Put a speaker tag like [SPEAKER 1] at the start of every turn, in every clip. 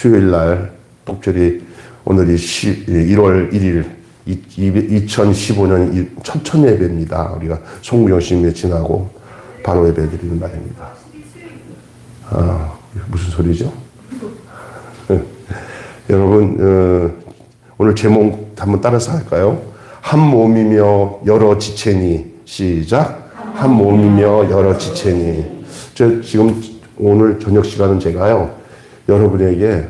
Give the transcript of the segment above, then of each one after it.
[SPEAKER 1] 수요일 날 특별히 오늘이 1월 1일 2015년 첫 예배입니다. 우리가 송구영신에 지나고 바로 예배 드리는 날입니다. 무슨 소리죠? 여러분, 오늘 제목 한번 따라서 할까요? 한 몸이며 여러 지체니. 시작. 한 몸이며 여러 지체니. 지금 오늘 저녁 시간은 제가요, 여러분에게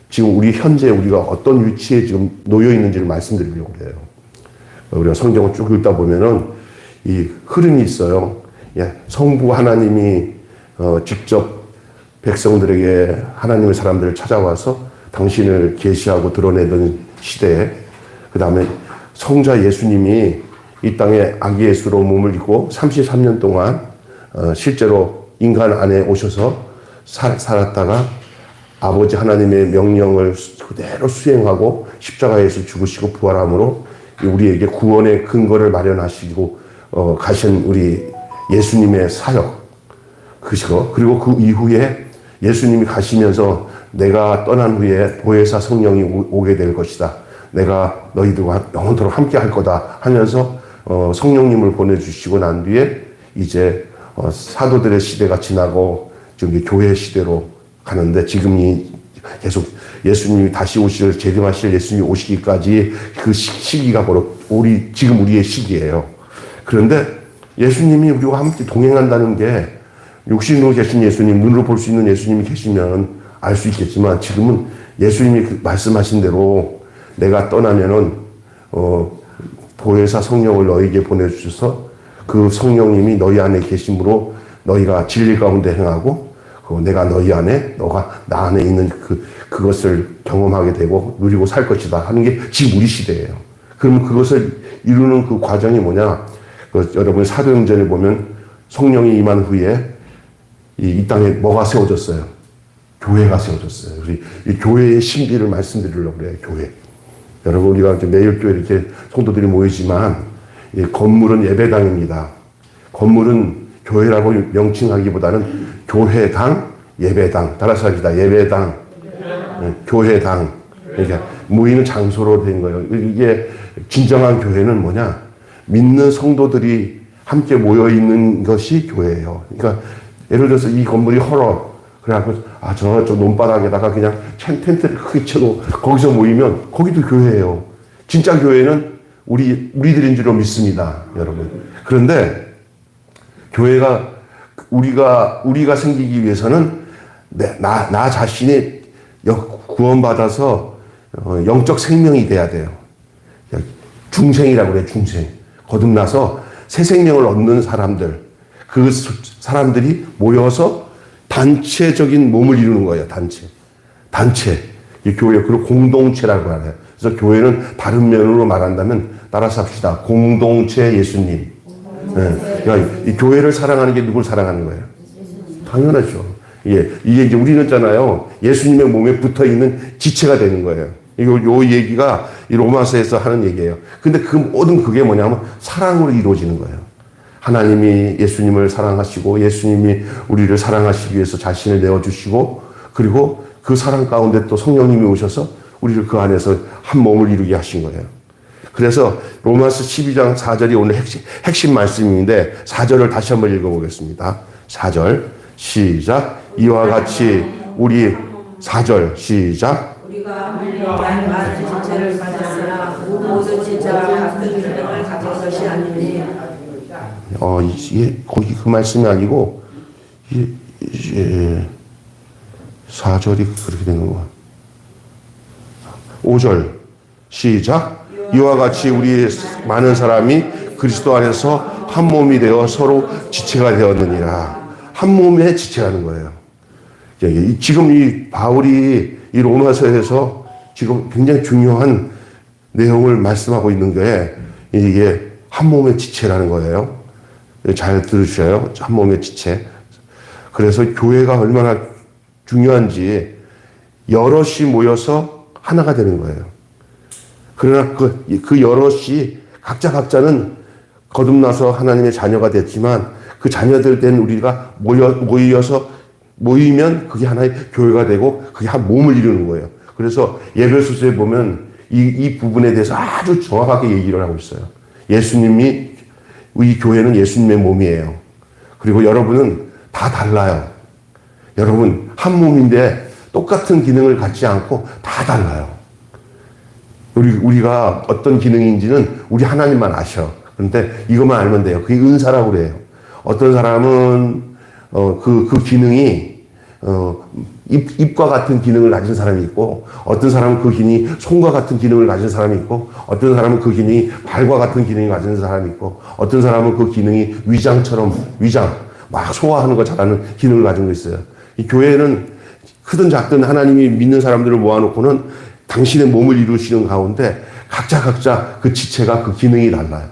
[SPEAKER 1] 지금 현재 우리가 어떤 위치에 지금 놓여 있는지를 말씀드리려고 해요. 우리가 성경을 쭉 읽다 보면은 이 흐름이 있어요. 성부 하나님이 직접 백성들에게 하나님의 사람들을 찾아와서 당신을 계시하고 드러내던 시대에, 그 다음에 성자 예수님이 이 땅에 아기 예수로 몸을 입고 33년 동안 실제로 인간 안에 오셔서 살았다가 아버지 하나님의 명령을 그대로 수행하고 십자가에서 죽으시고 부활함으로 우리에게 구원의 근거를 마련하시고 가신 우리 예수님의 사역, 그리고 그 이후에 예수님이 가시면서 내가 떠난 후에 보혜사 성령이 오게 될 것이다. 내가 너희들과 영원토록 함께 할 거다 하면서 성령님을 보내주시고 난 뒤에 이제 사도들의 시대가 지나고 지금 교회 시대로 가는데, 지금이 계속 예수님이 다시 재림하실 예수님이 오시기까지 그 시기가 바로 지금 우리의 시기예요. 그런데 예수님이 우리와 함께 동행한다는 게, 육신으로 계신 예수님, 눈으로 볼 수 있는 예수님이 계시면 알 수 있겠지만, 지금은 예수님이 말씀하신 대로 내가 떠나면은 보혜사 성령을 너희에게 보내주셔서 그 성령님이 너희 안에 계심으로 너희가 진리 가운데 행하고, 내가 너희 안에, 너가 나 안에 있는 그것을 경험하게 되고 누리고 살 것이다 하는 게 지금 우리 시대예요. 그러면 그것을 이루는 그 과정이 뭐냐? 여러분 사도행전에 보면 성령이 임한 후에 이 땅에 뭐가 세워졌어요? 교회가 세워졌어요. 이 교회의 신비를 말씀드리려고 그래요. 교회. 여러분, 우리가 매일 교회 이렇게 성도들이 모이지만 이 건물은 예배당입니다. 건물은 교회라고 명칭하기보다는 교회당, 예배당. 따라서 합시다. 예배당, 교회당. 그러니까 모이는 장소로 된 거예요. 이게 진정한 교회는 뭐냐? 믿는 성도들이 함께 모여 있는 것이 교회예요. 그러니까 예를 들어서 이 건물이 헐어. 그래갖고 저 논바닥에다가 그냥 텐트를 크게 쳐도 거기서 모이면 거기도 교회예요. 진짜 교회는 우리들인 줄로 믿습니다, 여러분. 그런데 교회가 우리가 생기기 위해서는 나 자신이 구원받아서 영적 생명이 돼야 돼요. 중생이라고 그래요, 중생. 거듭나서 새 생명을 얻는 사람들. 그 사람들이 모여서 단체적인 몸을 이루는 거예요, 단체. 이 교회, 그리고 공동체라고 하네요. 그래서 교회는 다른 면으로 말한다면, 따라서 합시다. 공동체 예수님. 그러니까 이 교회를 사랑하는 게 누굴 사랑하는 거예요? 당연하죠. 이게 이제 우리는 있잖아요. 예수님의 몸에 붙어 있는 지체가 되는 거예요. 요 얘기가 이 로마서에서 하는 얘기예요. 근데 모든 그게 뭐냐면 사랑으로 이루어지는 거예요. 하나님이 예수님을 사랑하시고 예수님이 우리를 사랑하시기 위해서 자신을 내어주시고, 그리고 그 사랑 가운데 또 성령님이 오셔서 우리를 그 안에서 한 몸을 이루게 하신 거예요. 그래서 로마서 12장 4절이 오늘 핵심 말씀인데, 4절을 다시 한번 읽어보겠습니다. 4절 시작. 이와 같이 우리 4절 시작.
[SPEAKER 2] 우리가 많은 지체를 가졌으나 모든 지체가 같은 기능을 가진 것이 아니니.
[SPEAKER 1] 이게 거기 그 말씀이 아니고 4절이 그렇게 되는 거야. 5절 시작. 이와 같이 우리 많은 사람이 그리스도 안에서 한 몸이 되어 서로 지체가 되었느니라. 한 몸의 지체라는 거예요. 지금 이 바울이 이 로마서에서 지금 굉장히 중요한 내용을 말씀하고 있는 게, 이게 한 몸의 지체라는 거예요. 잘 들으셔요. 한 몸의 지체. 그래서 교회가 얼마나 중요한지, 여럿이 모여서 하나가 되는 거예요. 그러나 그 여럿이 각자는 거듭나서 하나님의 자녀가 됐지만, 그 자녀들 된 우리가 모여서 모이면 그게 하나의 교회가 되고 그게 한 몸을 이루는 거예요. 그래서 예배소서에 보면 이 부분에 대해서 아주 정확하게 얘기를 하고 있어요. 예수님이, 이 교회는 예수님의 몸이에요. 그리고 여러분은 다 달라요. 여러분 한 몸인데 똑같은 기능을 갖지 않고 다 달라요. 우리가 어떤 기능인지는 우리 하나님만 아셔. 그런데 이것만 알면 돼요. 그게 은사라고 그래요. 어떤 사람은 그 기능이 입과 같은 기능을 가진 사람이 있고, 어떤 사람은 그 기능이 손과 같은 기능을 가진 사람이 있고, 어떤 사람은 그 기능이 발과 같은 기능을 가진 사람이 있고, 어떤 사람은 그 기능이 위장 막 소화하는 거 잘하는 기능을 가진 거 있어요. 이 교회는 크든 작든 하나님이 믿는 사람들을 모아놓고는 당신의 몸을 이루시는 가운데 각자 그 지체가 그 기능이 달라요.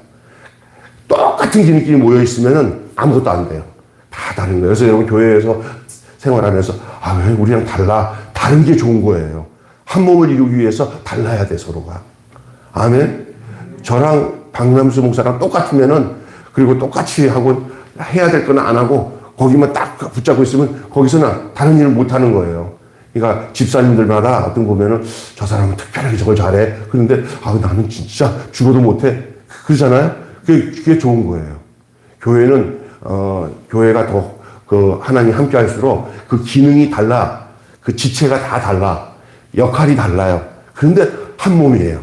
[SPEAKER 1] 똑같은 기능끼리 모여있으면 아무것도 안 돼요. 다 다른 거예요. 그래서 여러분 교회에서 생활하면서 왜 우리랑 다른 게 좋은 거예요. 한 몸을 이루기 위해서 달라야 돼, 서로가. 아멘. 저랑 박남수 목사랑 똑같으면은, 그리고 똑같이 하고 해야 될 건 안 하고 거기만 딱 붙잡고 있으면 거기서는 다른 일을 못 하는 거예요. 그러니까 집사님들마다 어떤 보면은 저 사람은 특별하게 저걸 잘해. 그런데 나는 진짜 죽어도 못해. 그러잖아요. 그게 좋은 거예요. 교회는 교회가 더 하나님 함께 할수록 그 기능이 달라. 그 지체가 다 달라. 역할이 달라요. 그런데 한 몸이에요.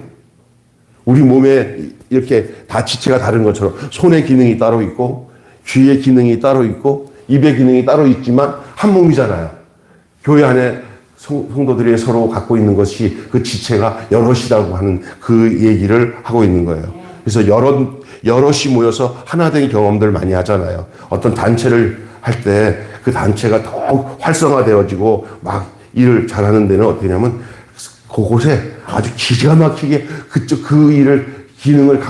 [SPEAKER 1] 우리 몸에 이렇게 다 지체가 다른 것처럼 손의 기능이 따로 있고, 귀의 기능이 따로 있고, 입의 기능이 따로 있지만 한 몸이잖아요. 교회 안에 성도들이 서로 갖고 있는 것이 그 지체가 여럿이라고 하는 그 얘기를 하고 있는 거예요. 그래서 여럿이 모여서 하나 된 경험들 많이 하잖아요. 어떤 단체를 할 때 그 단체가 더욱 활성화되어지고 막 일을 잘하는 데는 어떻게 냐면 그곳에 아주 기가 막히게 그 일을 기능을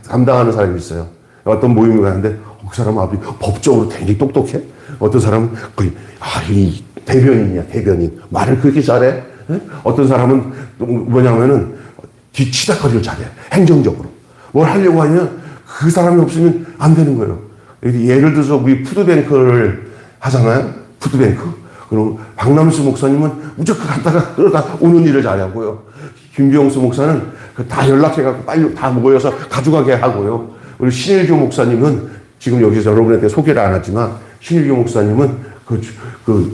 [SPEAKER 1] 담당하는 사람이 있어요. 어떤 모임을 가는데 그 사람은 아주 법적으로 굉장히 똑똑해. 어떤 사람은 거의 이 대변인 말을 그렇게 잘해. 어떤 사람은 뭐냐면은 뒤치다거리를 잘해. 행정적으로 뭘 하려고 하면 그 사람이 없으면 안 되는 거예요. 예를 들어서 우리 푸드뱅크를 하잖아요. 푸드뱅크. 그럼 박남수 목사님은 무조건 갔다가 그러다 오는 일을 잘하고요. 김병수 목사는 다 연락해갖고 빨리 다 모여서 가져가게 하고요. 우리 신일교 목사님은 지금 여기서 여러분한테 소개를 안 하지만 신일교 목사님은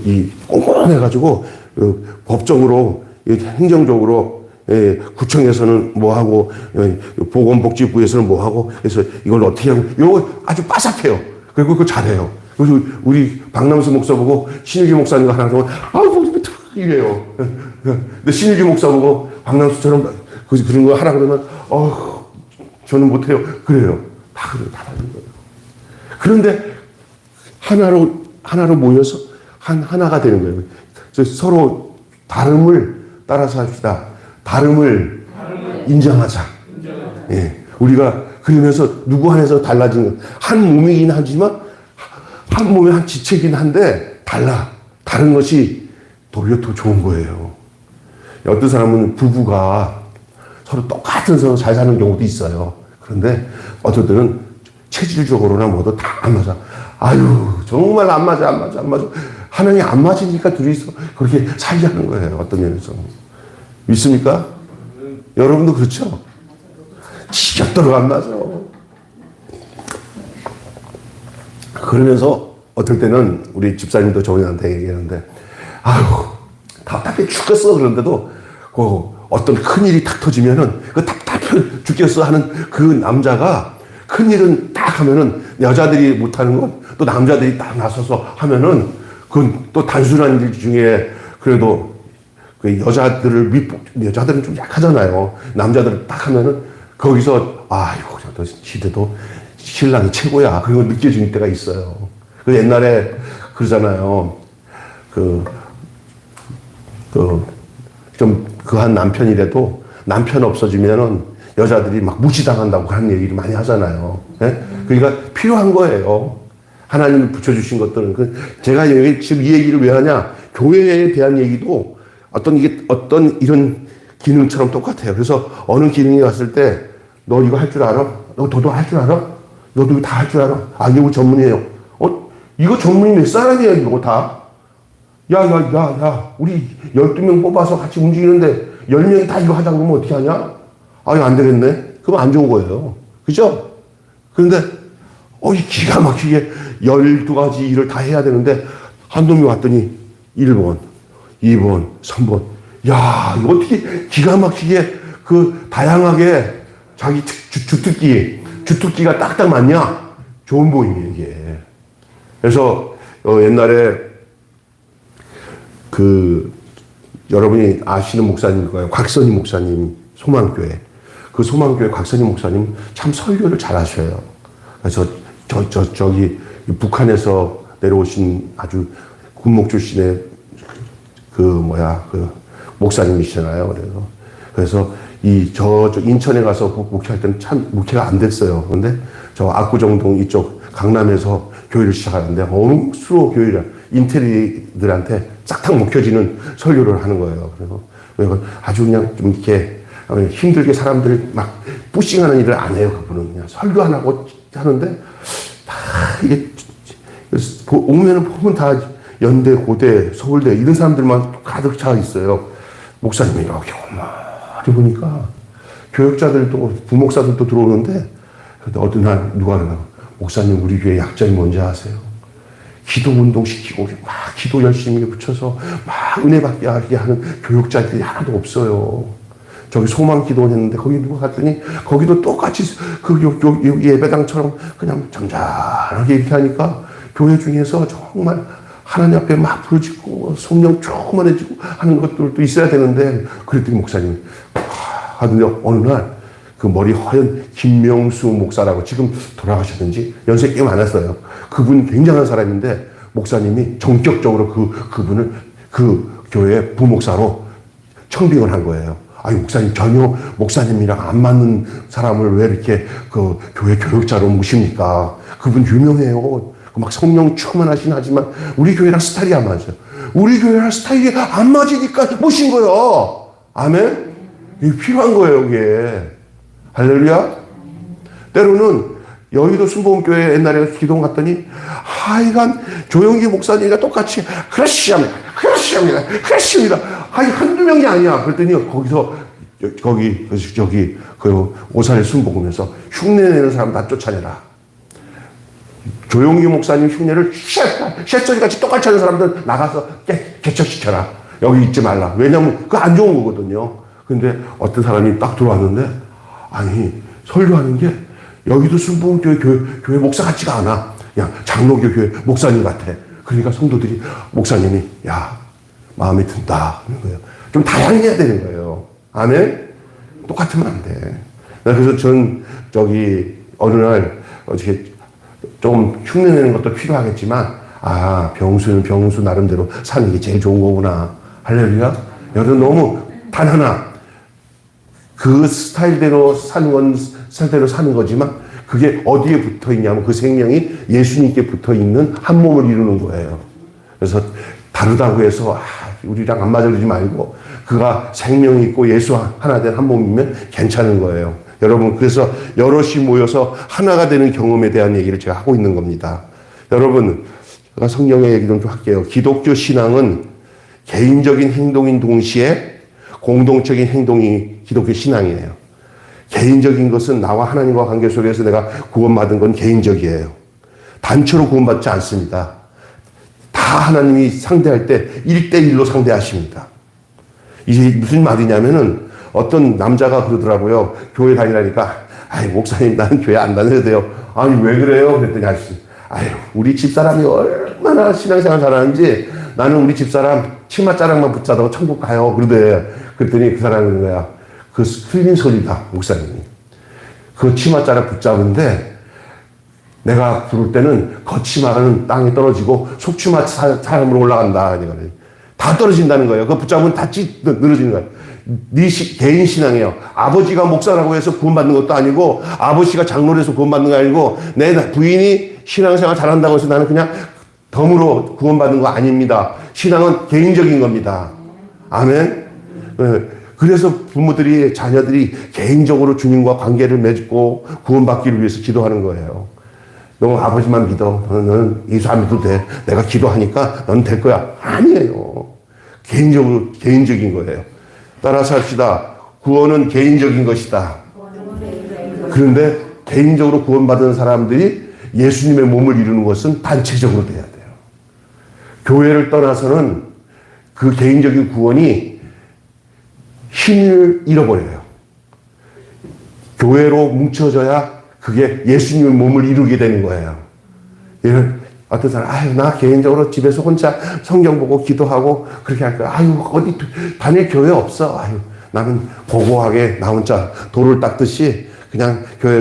[SPEAKER 1] 이 꼼꼼해가지고 법적으로 행정적으로 구청에서는 뭐 하고 보건복지부에서는 뭐 하고 그래서 이걸 어떻게 하고 이거 아주 빠삭해요. 그리고 그거 잘해요. 그래서 우리 박남수 목사 보고 신일규 목사님과 하나 하면 이래요. 근데 신일규 목사 보고 박남수처럼 그런 거 하라 그러면 저는 못해요. 그래요. 다 다른 거예요. 그런데 하나로 모여서 하나가 되는 거예요. 서로 다름을 따라서 합시다. 다름을 인정하자. 예. 우리가 그러면서 누구 안에서 달라진 것. 한 몸이긴 하지만 한 몸의 한 지체이긴 한데 다른 것이 오히려 더 좋은 거예요. 어떤 사람은 부부가 서로 똑같은 서로 잘 사는 경우도 있어요. 그런데 어떤 체질적으로나 뭐도 다 안 맞아. 정말 안 맞아. 하나님이 안 맞으니까 둘이서 그렇게 살자는 거예요. 어떤 면에서. 믿습니까? 여러분도 그렇죠? 지겹도록 안 맞아. 그러면서 어떨 때는 우리 집사님도 저희한테 얘기하는데 답답해 죽겠어. 그런데도 어떤 큰일이 탁 터지면은 답답해 죽겠어 하는 그 남자가 큰일은 딱 하면은 여자들이 못하는 건 또 남자들이 딱 나서서 하면은 그건 또 단순한 일 중에 그래도 그 여자들은 좀 약하잖아요. 남자들은 딱 하면은 거기서 저 시대도 신랑이 최고야. 그런 걸 느껴지는 때가 있어요. 그 옛날에 그러잖아요. 한 남편이라도 남편 없어지면은 여자들이 막 무시당한다고 하는 얘기를 많이 하잖아요. 예? 그러니까 필요한 거예요. 하나님이 붙여주신 것들은. 제가 지금 이 얘기를 왜 하냐? 교회에 대한 얘기도 어떤 이런 기능처럼 똑같아요. 그래서 어느 기능이 왔을 때, 너 이거 할 줄 알아? 너도 할 줄 알아? 너도 다 할 줄 알아? 이거 전문이에요. 이거 전문이 몇 사람이에요, 이거 다? 야, 우리 12명 뽑아서 같이 움직이는데 10명이 다 이거 하자고 그러면 어떻게 하냐? 이거 안 되겠네. 그럼 안 좋은 거예요. 그죠? 그런데, 이 기가 막히게 12가지 일을 다 해야 되는데, 한 놈이 왔더니 1번, 2번, 3번. 야, 이거 어떻게 기가 막히게 다양하게 자기 주특기가 딱딱 맞냐? 좋은 보임이에요, 이게. 그래서, 옛날에 여러분이 아시는 목사님일 거예요. 곽선희 목사님, 소망교회. 그 소망교회 곽선희 목사님 참 설교를 잘 하셔요. 그래서 저기 북한에서 내려오신 아주 군목 출신의 목사님이시잖아요. 그래서 저 인천에 가서 목회할 때는 참 목회가 안 됐어요. 그런데 저 압구정동 이쪽 강남에서 교회를 시작하는데 수로 교회를 인테리들한테 싹탁 먹혀지는 설교를 하는 거예요. 그래서 아주 그냥 좀 이렇게 힘들게 사람들을 막 뿌싱하는 일을 안 해요. 그분은 그냥 설교 안 하고 하는데 다 이게 보면 다 연대, 고대, 서울대 이런 사람들만 가득 차 있어요. 목사님이 이렇게 어머니 보니까 교육자들도 부목사들도 들어오는데 어느 날 누가 그러나 목사님 우리 교회 약점이 뭔지 아세요? 기도 운동 시키고 막 기도 열심히 붙여서 막 은혜 받게 하는 교육자들이 하나도 없어요. 저기 소망 기도원 했는데 거기 누가 갔더니 거기도 똑같이 예배당처럼 그냥 점잖하게 이렇게 하니까 교회 중에서 정말 하나님 앞에 막 부르짖고 성령 충만해지고 하는 것들도 있어야 되는데 그랬더니 목사님이 하던데 어느 날 머리 허연 김명수 목사라고 지금 돌아가셨는지 연세 꽤 많았어요. 그분 굉장한 사람인데 목사님이 전격적으로 그분을 교회 부목사로 청빙을 한 거예요. 목사님 전혀 목사님이랑 안 맞는 사람을 왜 이렇게 교회 교육자로 모십니까? 그분 유명해요. 막 성령 충만하긴 하지만 우리 교회랑 스타일이 안 맞아요. 우리 교회랑 스타일이 안 맞으니까 모신 거예요. 아멘? 이게 필요한 거예요, 이게. 할렐루야? 때로는 여의도 순복음교회 옛날에 기도 갔더니 하여간 조영기 목사님과 똑같이 그렇습니다. 한두 명이 아니야. 그랬더니 거기서 저기 오산의 순복음에서 흉내내는 사람 다 쫓아내라. 조용기 목사님 흉내를 쉣소리같이 똑같이 하는 사람들 나가서 개척시켜라. 여기 있지 말라. 왜냐면 그거 안 좋은 거거든요. 근데 어떤 사람이 딱 들어왔는데 설교하는 게 여기도 순복음교회 교회 목사 같지가 않아. 그냥 장로교 교회 목사님 같아. 그러니까 성도들이 목사님이 마음에 든다 그런 거예요. 좀 다양해야 되는 거예요. 아멘? 똑같으면 안 돼. 그래서 전 어느 날 어떻게 좀 흉내내는 것도 필요하겠지만 병수는 병수 나름대로 사는 게 제일 좋은 거구나. 할렐루야? 여러분 너무 단 하나 그 스타일대로 사는 거지만 그게 어디에 붙어 있냐면 그 생명이 예수님께 붙어 있는 한 몸을 이루는 거예요. 그래서 다르다고 해서 우리랑 안 맞아 그러지 말고 그가 생명이 있고 예수 하나 된 한 몸이면 괜찮은 거예요. 여러분 그래서 여럿이 모여서 하나가 되는 경험에 대한 얘기를 제가 하고 있는 겁니다. 여러분 제가 성령의 얘기 좀 할게요. 기독교 신앙은 개인적인 행동인 동시에 공동적인 행동이 기독교 신앙이에요. 개인적인 것은 나와 하나님과 관계 속에서 내가 구원받은 건 개인적이에요. 단체로 구원받지 않습니다. 다 하나님이 상대할 때 1대1로 상대하십니다. 이게 무슨 말이냐면은 어떤 남자가 그러더라고요. 교회 다니라니까 목사님 나는 교회 안 다녀도 돼요. 왜 그래요? 그랬더니 우리 집사람이 얼마나 신앙생활 잘하는지 나는 우리 집사람 치맛자락만 붙잡아도 천국 가요. 그랬더니 그 사람이 그런 거야. 틀린 소리다, 목사님이. 그 치맛자락 붙잡은데 내가 부를 때는 겉치마는 땅에 떨어지고 속치마 사람으로 올라간다. 다 떨어진다는 거예요. 그거 붙잡으면 다 늘어지는 거예요. 개인 신앙이에요. 아버지가 목사라고 해서 구원받는 것도 아니고 아버지가 장로라서 구원받는 거 아니고 내 부인이 신앙생활 잘한다고 해서 나는 그냥 덤으로 구원받는 거 아닙니다. 신앙은 개인적인 겁니다. 아멘? 그래서 부모들이, 자녀들이 개인적으로 주님과 관계를 맺고 구원받기를 위해서 기도하는 거예요. 너 아버지만 믿어. 너는 예수 안 믿어도 돼. 내가 기도하니까 넌 될 거야. 아니에요. 개인적인 거예요. 따라서 합시다. 구원은 개인적인 것이다. 그런데 개인적으로 구원받은 사람들이 예수님의 몸을 이루는 것은 단체적으로 돼야 돼요. 교회를 떠나서는 그 개인적인 구원이 힘을 잃어버려요. 교회로 뭉쳐져야 그게 예수님의 몸을 이루게 되는 거예요. 어떤 사람, 나 개인적으로 집에서 혼자 성경 보고 기도하고 그렇게 할 거야. 어디 단일 교회 없어. 나는 고고하게 나 혼자 돌을 닦듯이 그냥 교회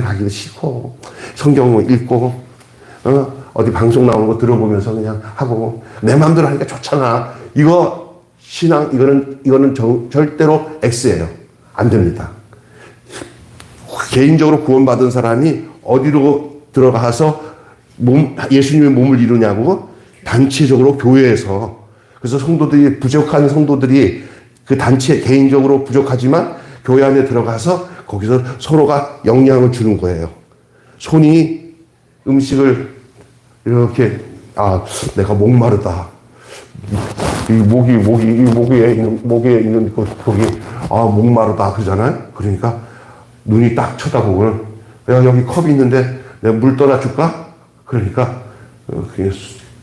[SPEAKER 1] 가기도 싫고, 성경 읽고, 어디 방송 나오는 거 들어보면서 그냥 하고, 내 마음대로 하니까 좋잖아. 이거는 절대로 X예요. 안 됩니다. 개인적으로 구원받은 사람이 어디로 들어가서 예수님의 몸을 이루냐고? 단체적으로 교회에서. 그래서 부족한 성도들이 그 단체 개인적으로 부족하지만 교회 안에 들어가서 거기서 서로가 영향을 주는 거예요. 손이 음식을 이렇게, 내가 목마르다. 이 목에 있는 거기, 목마르다. 그러잖아요? 그러니까 눈이 딱 쳐다보고는, 여기 컵이 있는데 내가 물 떠다 줄까? 그러니까,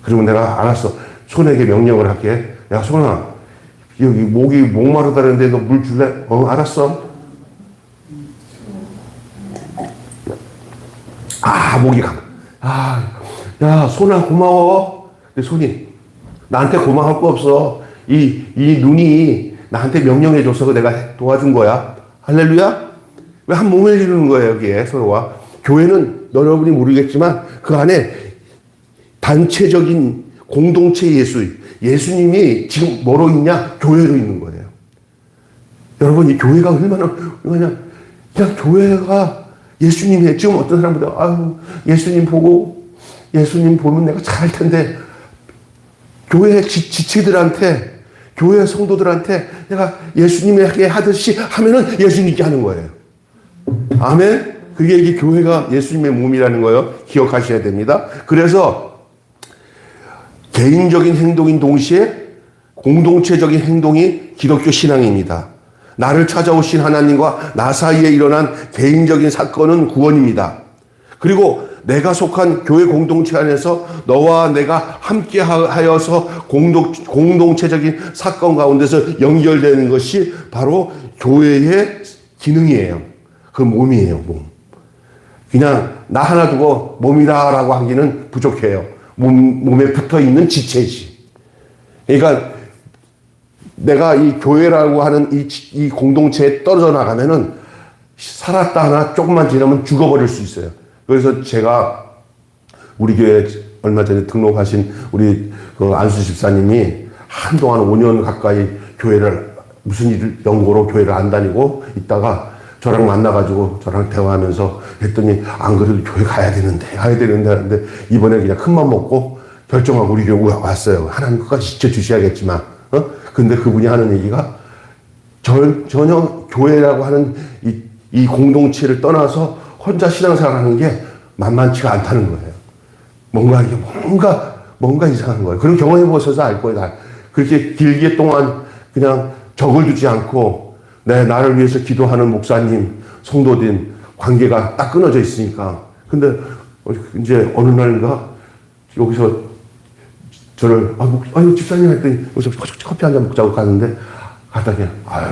[SPEAKER 1] 그러면 내가 알았어. 손에게 명령을 할게. 야, 손아, 여기 목이 목마르다는데 너 물 줄래? 알았어. 목이 가. 야, 손아, 고마워. 근데 손이, 나한테 고마울 거 없어. 이 눈이 나한테 명령해줘서 내가 도와준 거야. 할렐루야? 왜 한 몸을 이루는 거예요, 여기에, 서로가. 교회는 여러분이 모르겠지만 그 안에 단체적인 공동체 예수님이 지금 뭐로 있냐? 교회로 있는 거예요. 여러분, 이 교회가 얼마나, 그냥 교회가 예수님이 지금 어떤 사람보다, 예수님 보면 내가 잘할 텐데, 교회 지체들한테, 교회 성도들한테 내가 예수님에게 하듯이 하면은 예수님께 하는 거예요. 아멘? 그게 이게 교회가 예수님의 몸이라는 거예요. 기억하셔야 됩니다. 그래서 개인적인 행동인 동시에 공동체적인 행동이 기독교 신앙입니다. 나를 찾아오신 하나님과 나 사이에 일어난 개인적인 사건은 구원입니다. 그리고 내가 속한 교회 공동체 안에서 너와 내가 함께 하여서 공동체적인 사건 가운데서 연결되는 것이 바로 교회의 기능이에요. 그 몸이에요, 몸. 그냥 나 하나 두고 몸이다라고 하기는 부족해요. 몸에 붙어 있는 지체지. 그러니까 내가 이 교회라고 하는 이 공동체에 떨어져 나가면은 살았다 하나 조금만 지나면 죽어버릴 수 있어요. 그래서 제가 우리 교회 얼마 전에 등록하신 우리 그 안수 집사님이 한동안 5년 가까이 무슨 일 연고로 교회를 안 다니고 있다가 저랑 만나가지고 저랑 대화하면서 했더니 안 그래도 교회 가야 되는데 하는데 이번에 그냥 큰맘 먹고 결정하고 우리 교회 왔어요. 하나님 끝까지 지켜주셔야겠지만 근데 그분이 하는 얘기가 전혀 교회라고 하는 이 공동체를 떠나서 혼자 신앙생활하는 게 만만치가 않다는 거예요. 뭔가 이상한 거예요. 그런 경험해 보셔서 알 거예요. 그렇게 길게 동안 그냥 적을 두지 않고 나를 위해서 기도하는 목사님, 성도들 관계가 딱 끊어져 있으니까. 근데 이제 어느 날인가 여기서 저를 집사님 했더니 커피 한 잔 먹자고 가는데 갔더니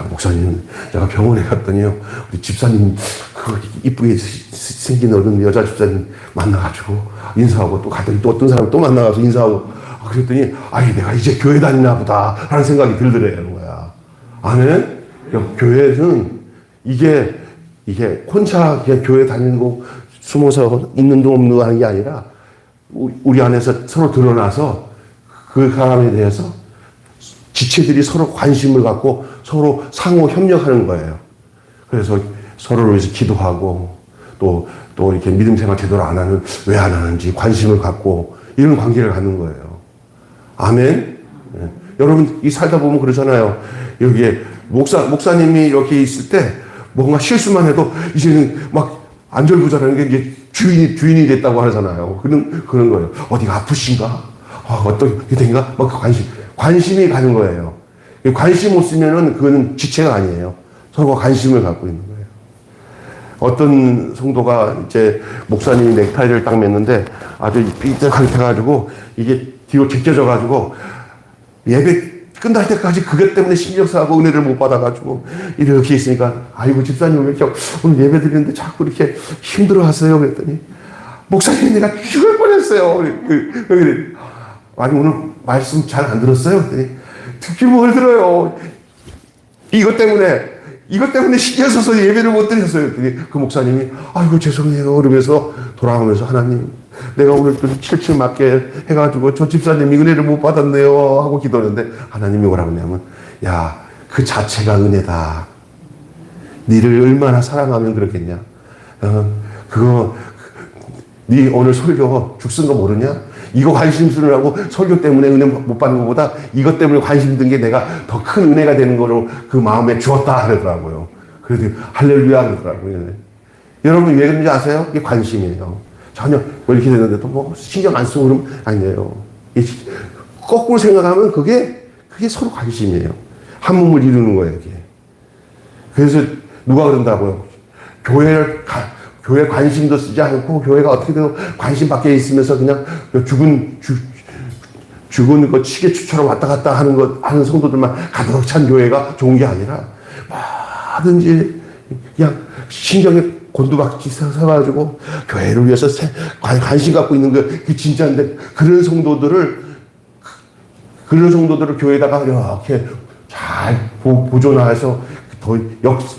[SPEAKER 1] 목사님 제가 병원에 갔더니요 우리 집사님 그 이쁘게 생긴 어른 여자 집사님 만나가지고 인사하고 또 갔더니 또 어떤 사람 또 만나가서 인사하고 그랬더니 내가 이제 교회 다니나 보다 라는 생각이 들더래요. 거야. 아멘? 교회는 이게 혼자 그냥 교회 다니고 숨어서 있는 둥 없는 거 하는 게 아니라 우리 안에서 서로 드러나서 그 사람에 대해서 지체들이 서로 관심을 갖고 서로 상호 협력하는 거예요. 그래서 서로를 위해서 기도하고 또 이렇게 믿음 생활 제대로 안 하는 왜 안 하는지 관심을 갖고 이런 관계를 갖는 거예요. 아멘. 네. 여러분 이 살다 보면 그러잖아요. 여기에 목사님이 이렇게 있을 때 뭔가 실수만 해도 이제는 막 안절부절하는 게 이게 주인이 됐다고 하잖아요. 그런 거예요. 어디가 아프신가? 어떻게 된가? 막 관심이 가는 거예요. 관심 없으면은 그거는 지체가 아니에요. 서로가 관심을 갖고 있는 거예요. 어떤 성도가 이제 목사님이 넥타이를 딱 맸는데 아주 삐뚤하게 돼가지고 이게 뒤로 제껴져가지고 예배 끝날 때까지 그것 때문에 신경 쓰고 은혜를 못 받아가지고 이렇게 있으니까 아이고 집사님 왜 이렇게 오늘 예배 드리는데 자꾸 이렇게 힘들어 하세요? 그랬더니 목사님 내가 죽을 뻔했어요. 아니 오늘 말씀 잘 안 들었어요? 그랬더니 듣기 뭘 들어요? 이것 때문에 신경 써서 예배를 못 드렸어요. 그랬더니 그 목사님이 아이고 죄송해요 그러면서 돌아오면서 하나님 내가 오늘 좀 칠칠 맞게 해가지고 저 집사님이 은혜를 못 받았네요 하고 기도했는데 하나님이 뭐라고 하냐면 야 그 자체가 은혜다. 니를 얼마나 사랑하면 그렇겠냐. 그거 니 오늘 설교 죽쓴 거 모르냐? 이거 관심 쓰느라고 설교 때문에 은혜 못 받는 것보다 이것 때문에 관심 든 게 내가 더 큰 은혜가 되는 거로 그 마음에 주었다 하더라고요. 그래도 할렐루야 그러더라고요. 여러분 왜 그런지 아세요? 이게 관심이에요. 전혀 뭐 이렇게 되는데도 뭐 신경 안 쓰고 그러면 아니에요. 거꾸로 생각하면 그게 서로 관심이에요. 한 몸을 이루는 거예요, 이게. 그래서 누가 그런다고요? 교회 관심도 쓰지 않고 교회가 어떻게든 관심 밖에 있으면서 그냥 죽은 거 치개추처럼 왔다 갔다 하는 성도들만 가득 찬 교회가 좋은 게 아니라 뭐든지 그냥 신경에 곤두박질 서가지고 교회를 위해서 관심 갖고 있는 그 진짜인데 그런 성도들을 교회에다가 이렇게 잘 보존해서 더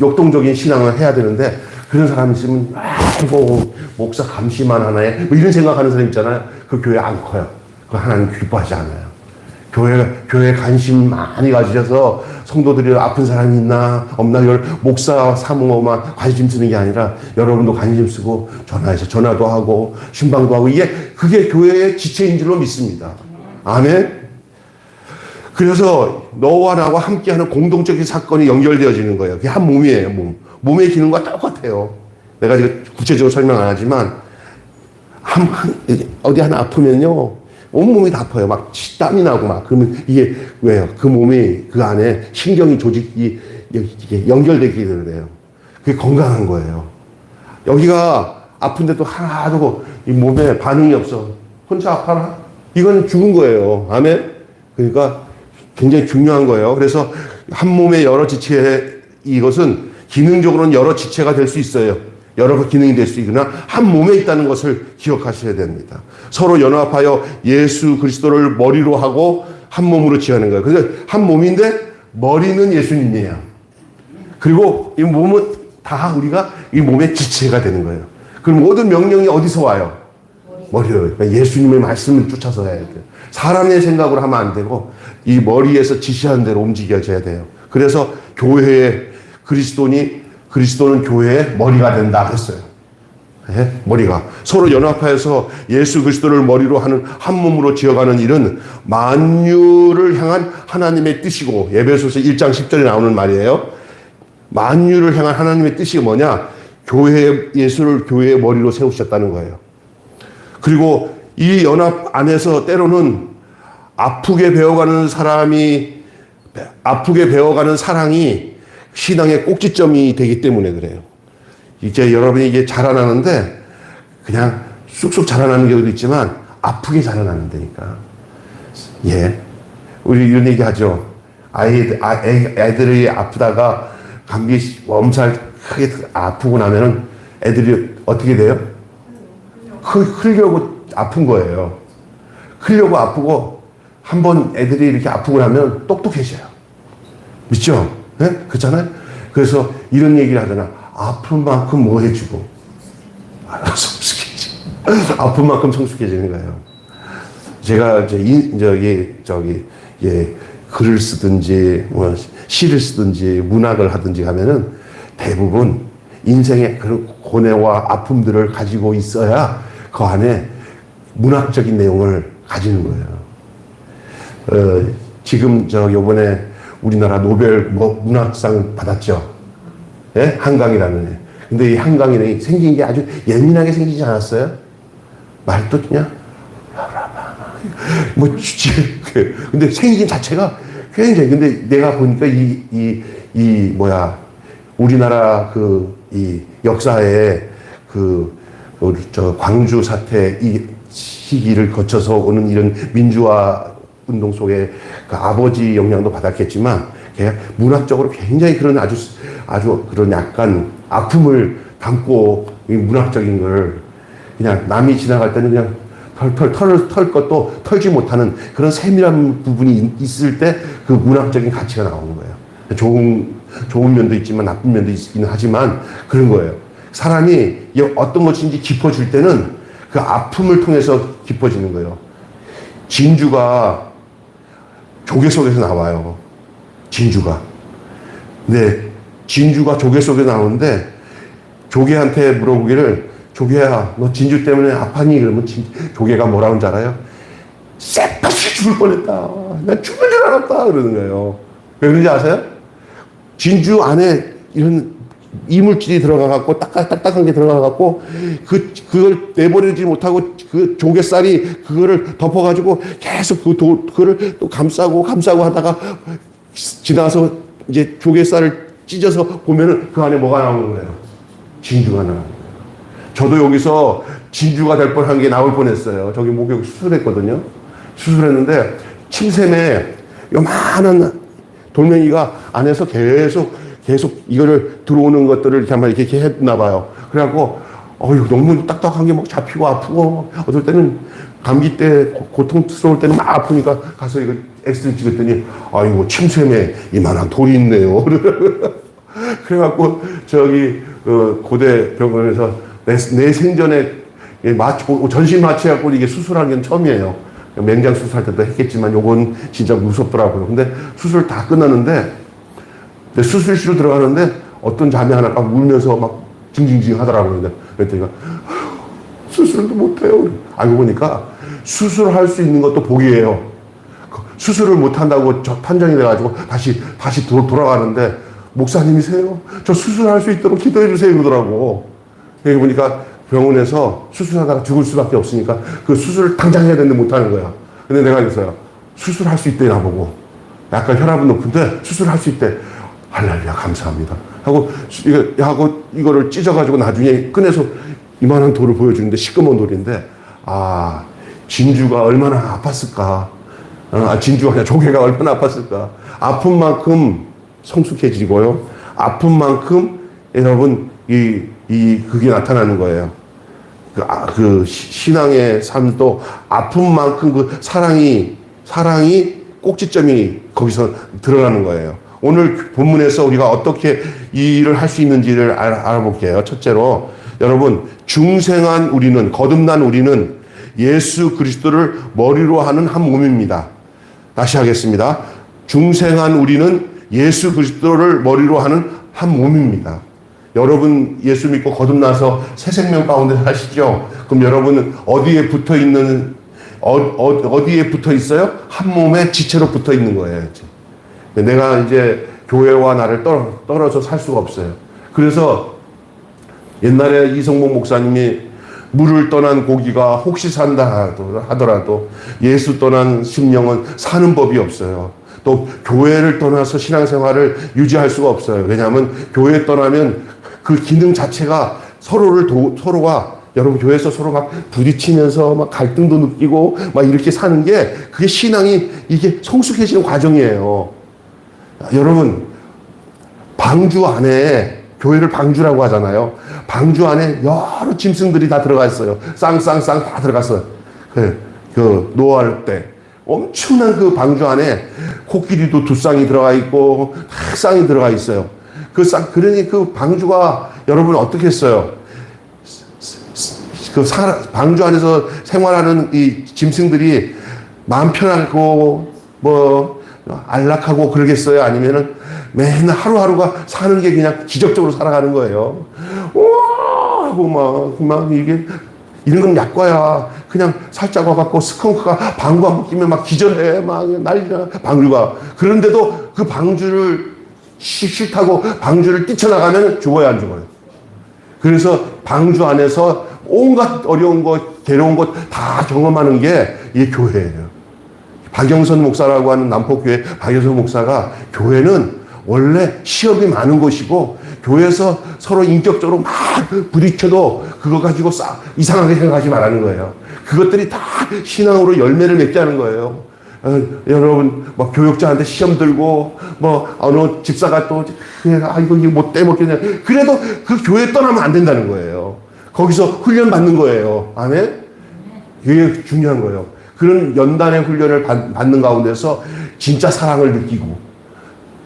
[SPEAKER 1] 역동적인 신앙을 해야 되는데 그런 사람이 있으면 아이고 목사 감시만 하나에 뭐 이런 생각하는 사람 있잖아요. 그 교회 안 커요. 그 하나님 기뻐하지 않아요. 교회 관심 많이 가지셔서 성도들이 아픈 사람이 있나 없나 이걸 목사 사모만 관심 쓰는 게 아니라 여러분도 관심 쓰고 전화해서 전화도 하고 신방도 하고 그게 교회의 지체인 줄로 믿습니다. 아멘. 그래서 너와 나와 함께하는 공동적인 사건이 연결되어지는 거예요. 그게 한 몸이에요. 몸의 기능과 똑같아요. 내가 지금 구체적으로 설명 안 하지만 어디 하나 아프면요 온몸이 다 아파요. 막 땀이 나고 막 그러면 이게 왜요? 그 몸이 그 안에 신경이 조직이 이게 연결되게 돼요. 그게 건강한 거예요. 여기가 아픈데도 하나도 이 몸에 반응이 없어. 혼자 아파라? 이건 죽은 거예요. 아멘. 그러니까 굉장히 중요한 거예요. 그래서 한 몸의 여러 지체 이것은 기능적으로는 여러 지체가 될 수 있어요. 여러 기능이 될 수 있으나 한 몸에 있다는 것을 기억하셔야 됩니다. 서로 연합하여 예수 그리스도를 머리로 하고 한 몸으로 지하는 거예요. 그래서 한 몸인데 머리는 예수님이에요. 그리고 이 몸은 다 우리가 이 몸의 지체가 되는 거예요. 그럼 모든 명령이 어디서 와요? 머리로. 그러니까 예수님의 말씀을 쫓아서 해야 돼요. 사람의 생각으로 하면 안 되고 이 머리에서 지시하는 대로 움직여져야 돼요. 그래서 교회에 그리스도는 교회의 머리가 된다 했어요. 예? 머리가 서로 연합하여서 예수 그리스도를 머리로 하는 한 몸으로 지어가는 일은 만유를 향한 하나님의 뜻이고 에베소서 1장 10절에 나오는 말이에요. 만유를 향한 하나님의 뜻이 뭐냐? 예수를 교회의 머리로 세우셨다는 거예요. 그리고 이 연합 안에서 때로는 아프게 배워가는 사랑이 신앙의 꼭지점이 되기 때문에 그래요. 이제 여러분이 이게 자라나는데 그냥 쑥쑥 자라나는 경우도 있지만 아프게 자라나는다니까. 예. 우리 이런 얘기 하죠. 애들이 아프다가 감기 엄살 크게 아프고 나면은 애들이 어떻게 돼요? 흘려고 아픈 거예요. 흘려고 아프고 한번 애들이 이렇게 아프고 나면 똑똑해져요. 믿죠? 네? 그렇잖아요? 그래서 이런 얘기를 하잖아. 아픈 만큼 뭐 해주고. 성숙해져. 아픈 만큼 성숙해지는 거예요. 제가 글을 쓰든지, 뭐, 시를 쓰든지, 문학을 하든지 하면은 대부분 인생의 그런 고뇌와 아픔들을 가지고 있어야 그 안에 문학적인 내용을 가지는 거예요. 지금 요번에 우리나라 노벨 문학상 받았죠. 예? 한강이라는 애. 근데 이 한강이네 생긴 게 아주 예민하게 생기지 않았어요? 말도 그냥 뭐 근데 생긴 자체가 굉장히 근데 내가 보니까 우리나라 이 역사에 우리 광주 사태 이 시기를 거쳐서 오는 이런 민주화 운동 속에 그 아버지 영향도 받았겠지만 그냥 문학적으로 굉장히 그런 아주 그런 약간 아픔을 담고 이 문학적인 걸 그냥 남이 지나갈 때는 그냥 털 것도 털지 못하는 그런 세밀한 부분이 있을 때 그 문학적인 가치가 나오는 거예요. 좋은 면도 있지만 나쁜 면도 있긴 하지만 그런 거예요. 사람이 어떤 것인지 깊어질 때는 그 아픔을 통해서 깊어지는 거예요. 진주가 조개 속에서 나와요. 진주가. 근데 진주가 조개 속에 나오는데 조개한테 물어보기를 조개야 너 진주 때문에 아팠니? 그러면 조개가 뭐라는 줄 알아요? 쎄빠시 죽을 뻔했다. 난 죽을 줄 알았다. 그러는 거예요. 왜 그런지 아세요? 진주 안에 이런 이물질이 들어가갖고 딱딱한 게 들어가갖고 그걸 내버리지 못하고 그 조개살이 그거를 덮어가지고 계속 그거를 또 감싸고 하다가 지나서 이제 조개살을 찢어서 보면은 그 안에 뭐가 나오는 거예요? 진주가 나오는 거예요. 저도 여기서 진주가 될 뻔한 게 나올 뻔했어요. 저기 목욕 수술했거든요. 수술했는데 침샘에 요만한 돌멩이가 안에서 계속 이거를 들어오는 것들을 이렇게 했나 봐요. 그래갖고 너무 딱딱한 게 막 잡히고 아프고 어떨 때는 감기 때 고통스러울 때는 막 아프니까 가서 이거 엑스레이 찍었더니 아이고 침샘에 이만한 돌이 있네요. 그래갖고 저기 고대 병원에서 내 생전에 전신 마취해갖고 이게 수술한 게 처음이에요. 맹장 수술할 때도 했겠지만 요건 진짜 무섭더라고요. 근데 수술 다 끝났는데 수술실로 들어가는데 어떤 자매 하나가 울면서 막 징징징 하더라고요. 그랬더니 수술도 못해요. 알고 보니까 수술할 수 있는 것도 복이에요. 수술을 못한다고 판정이 돼가지고 다시 돌아가는데 목사님이세요? 저 수술할 수 있도록 기도해 주세요. 그러더라고. 여기 보니까 병원에서 수술하다가 죽을 수밖에 없으니까 그 수술을 당장 해야 되는데 못하는 거야. 근데 내가 그랬어요. 수술할 수 있대 나보고. 약간 혈압은 높은데 수술할 수 있대. 할렐루야 감사합니다. 하고 이거를 찢어가지고 나중에 꺼내서 이만한 돌을 보여주는데 시꺼먼 돌인데 진주가 얼마나 아팠을까. 진주가 아니라 조개가 얼마나 아팠을까. 아픈 만큼 성숙해지고요. 아픈 만큼 여러분 그게 나타나는 거예요. 그 신앙의 삶도 아픈 만큼 그 사랑이 꼭지점이 거기서 드러나는 거예요. 오늘 본문에서 우리가 어떻게 이 일을 할 수 있는지를 알아볼게요. 첫째로 여러분 중생한 우리는 거듭난 우리는 예수 그리스도를 머리로 하는 한 몸입니다. 다시 하겠습니다. 중생한 우리는 예수 그리스도를 머리로 하는 한 몸입니다. 여러분 예수 믿고 거듭나서 새 생명 가운데 사시죠? 그럼 여러분은 어디에 붙어 있어요? 한 몸의 지체로 붙어 있는 거예요. 내가 이제 교회와 나를 떨어져 살 수가 없어요. 그래서 옛날에 이성복 목사님이 물을 떠난 고기가 혹시 산다 하더라도 예수 떠난 심령은 사는 법이 없어요. 또 교회를 떠나서 신앙생활을 유지할 수가 없어요. 왜냐하면 교회 떠나면 그 기능 자체가 서로가 여러분 교회에서 서로 막 부딪히면서 막 갈등도 느끼고 막 이렇게 사는 게 그게 신앙이 이게 성숙해지는 과정이에요. 여러분 방주 안에 교회를 방주라고 하잖아요. 방주 안에 여러 짐승들이 다 들어가 있어요. 쌍쌍쌍 다 들어갔어요. 그 노아할 때 엄청난 그 방주 안에 코끼리도 2쌍이 들어가 있고 다 쌍이 들어가 있어요. 그러니 그 방주가 여러분 어떻게 했어요? 방주 안에서 생활하는 이 짐승들이 마음 편하고 안락하고 그러겠어요? 아니면은 맨날 하루하루가 사는 게 그냥 기적적으로 살아가는 거예요. 우와! 하고 막 이게 이런 건 약과야. 그냥 살짝 와갖고 스컹크가 방구 한번 끼면 막 기절해. 막 난리나. 방주가. 그런데도 그 방주를 싫다고 방주를 뛰쳐나가면 죽어야 안 죽어요? 그래서 방주 안에서 온갖 어려운 것, 괴로운 것 다 경험하는 게 이 교회예요. 박영선 목사라고 하는 남포교회 박영선 목사가 교회는 원래 시험이 많은 곳이고 교회에서 서로 인격적으로 막 부딪혀도 그거 가지고 이상하게 생각하지 말라는 거예요. 그것들이 다 신앙으로 열매를 맺게 하는 거예요. 여러분, 뭐, 교육자한테 시험 들고, 뭐, 어느 집사가 또, 이거 못 떼먹겠냐. 그래도 그 교회 떠나면 안 된다는 거예요. 거기서 훈련 받는 거예요. 아멘? 이게 중요한 거예요. 그런 연단의 훈련을 받는 가운데서 진짜 사랑을 느끼고,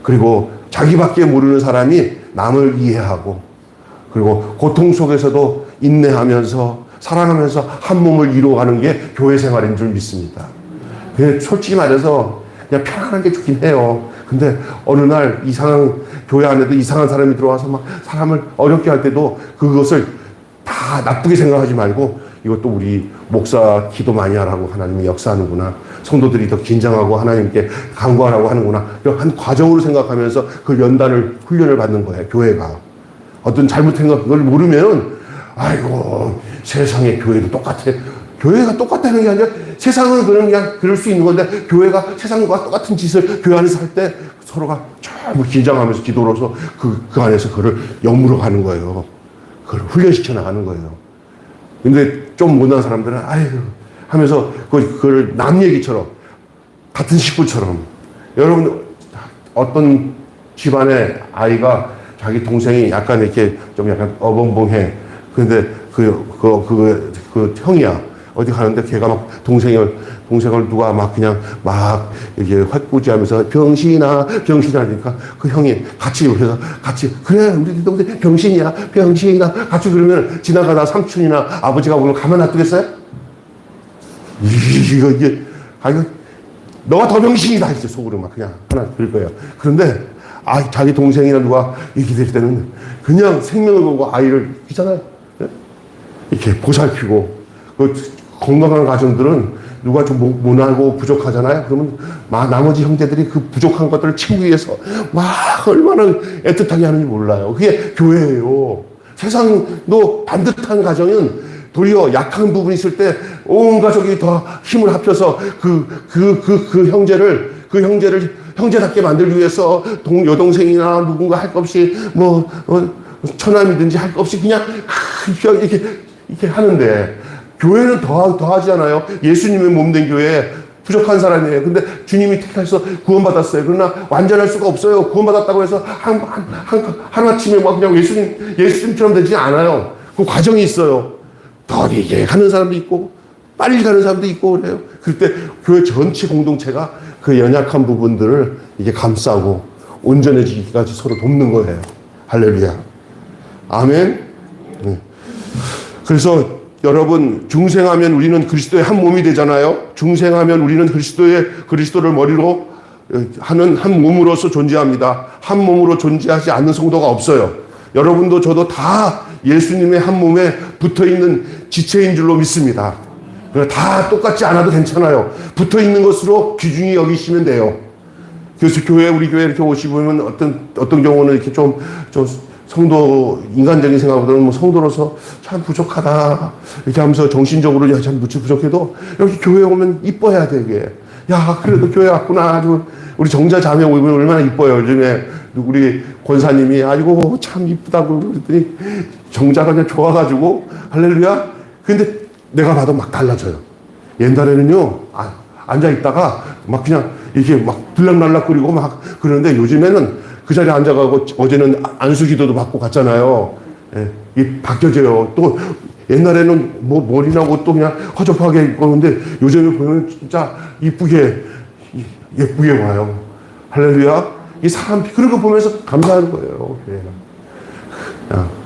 [SPEAKER 1] 그리고 자기밖에 모르는 사람이 남을 이해하고, 그리고 고통 속에서도 인내하면서, 사랑하면서 한 몸을 이루어가는 게 교회 생활인 줄 믿습니다. 솔직히 말해서 그냥 편안한 게 좋긴 해요. 근데 어느 날 이상한, 교회 안에도 이상한 사람이 들어와서 막 사람을 어렵게 할 때도 그것을 다 나쁘게 생각하지 말고 이것도 우리 목사 기도 많이 하라고 하나님이 역사하는구나. 성도들이 더 긴장하고 하나님께 간구하라고 하는구나. 한 과정으로 생각하면서 그 연단을, 훈련을 받는 거예요. 교회가. 어떤 잘못된 걸 모르면은 아이고 세상에 교회도 똑같아. 교회가 똑같다는 게 아니라 세상은 그냥 그럴 수 있는 건데 교회가 세상과 똑같은 짓을 교회 안에서 할 때 서로가 전부 긴장하면서 기도로서 그 안에서 그걸 영무로 가는 거예요. 그걸 훈련시켜 나가는 거예요. 근데 좀 못난 사람들은 아이고 하면서 그걸 남 얘기처럼 같은 식구처럼 여러분 어떤 집안의 아이가 자기 동생이 약간 이렇게 좀 약간 어벙벙해. 근데 그 형이야. 어디 가는데 걔가 막 동생을 누가 막 그냥 막 이렇게 활구지하면서 병신아 하니까 그 형이 같이 옆에서 같이 그래 우리 동생 병신이야 같이 그러면 지나가다 삼촌이나 아버지가 보면 가만 놔두겠어요? 이게 너가 더 병신이다 이제 속으로 막 그냥 하나 그럴 거예요. 그런데 자기 동생이나 누가 이렇게 될 때는 그냥 생명을 걸고 아이를 있잖아요. 이렇게 보살피고 건강한 가정들은 누가 좀 모나고 부족하잖아요. 그러면 나머지 형제들이 그 부족한 것들을 채우기 위해서 막 얼마나 애틋하게 하는지 몰라요. 그게 교회예요. 세상도 반듯한 가정은 도리어 약한 부분이 있을 때 온 가족이 더 힘을 합쳐서 그 형제를 형제답게 만들기 위해서 여동생이나 누군가 할 것 없이 처남이든지 할 것 없이 그냥 이렇게 하는데 교회는 더하지 않아요. 예수님의 몸된 교회에 부족한 사람이에요. 근데 주님이 택해서 구원받았어요. 그러나 완전할 수가 없어요. 구원받았다고 해서 하루아침에 막 그냥 예수님처럼 되지 않아요. 그 과정이 있어요. 더디게 가는 사람도 있고, 빨리 가는 사람도 있고 그래요. 그럴 때 교회 전체 공동체가 그 연약한 부분들을 이게 감싸고 온전해지기까지 서로 돕는 거예요. 할렐루야. 아멘. 그래서 여러분 중생하면 우리는 그리스도의 한 몸이 되잖아요. 중생하면 우리는 그리스도를 머리로 하는 한 몸으로서 존재합니다. 한 몸으로 존재하지 않는 성도가 없어요. 여러분도 저도 다 예수님의 한 몸에 붙어있는 지체인 줄로 믿습니다. 다 똑같지 않아도 괜찮아요. 붙어있는 것으로 귀중히 여기시면 돼요. 그래서 우리 교회 이렇게 오시면 어떤 경우는 이렇게 좀 성도, 인간적인 생각보다는 성도로서 참 부족하다. 이렇게 하면서 정신적으로 참 부족해도 여기 교회 오면 이뻐야 되게. 야, 그래도 교회 왔구나. 아주 우리 정자 자매 오면 얼마나 이뻐요. 요즘에 우리 권사님이 아이고 참 이쁘다고 그랬더니 정자가 그냥 좋아가지고 할렐루야. 근데 내가 봐도 막 달라져요. 옛날에는요, 앉아있다가 막 그냥 이렇게 막 들락날락거리고 막 그러는데 요즘에는 그 자리에 앉아가고 어제는 안수기도도 받고 갔잖아요. 예, 이 바뀌어져요. 또 옛날에는 머리나 옷도 그냥 허접하게 입고 근데 요즘에 보면 진짜 예쁘게 와요. 할렐루야. 이 사람 그런 거 보면서 감사하는 거예요. 예.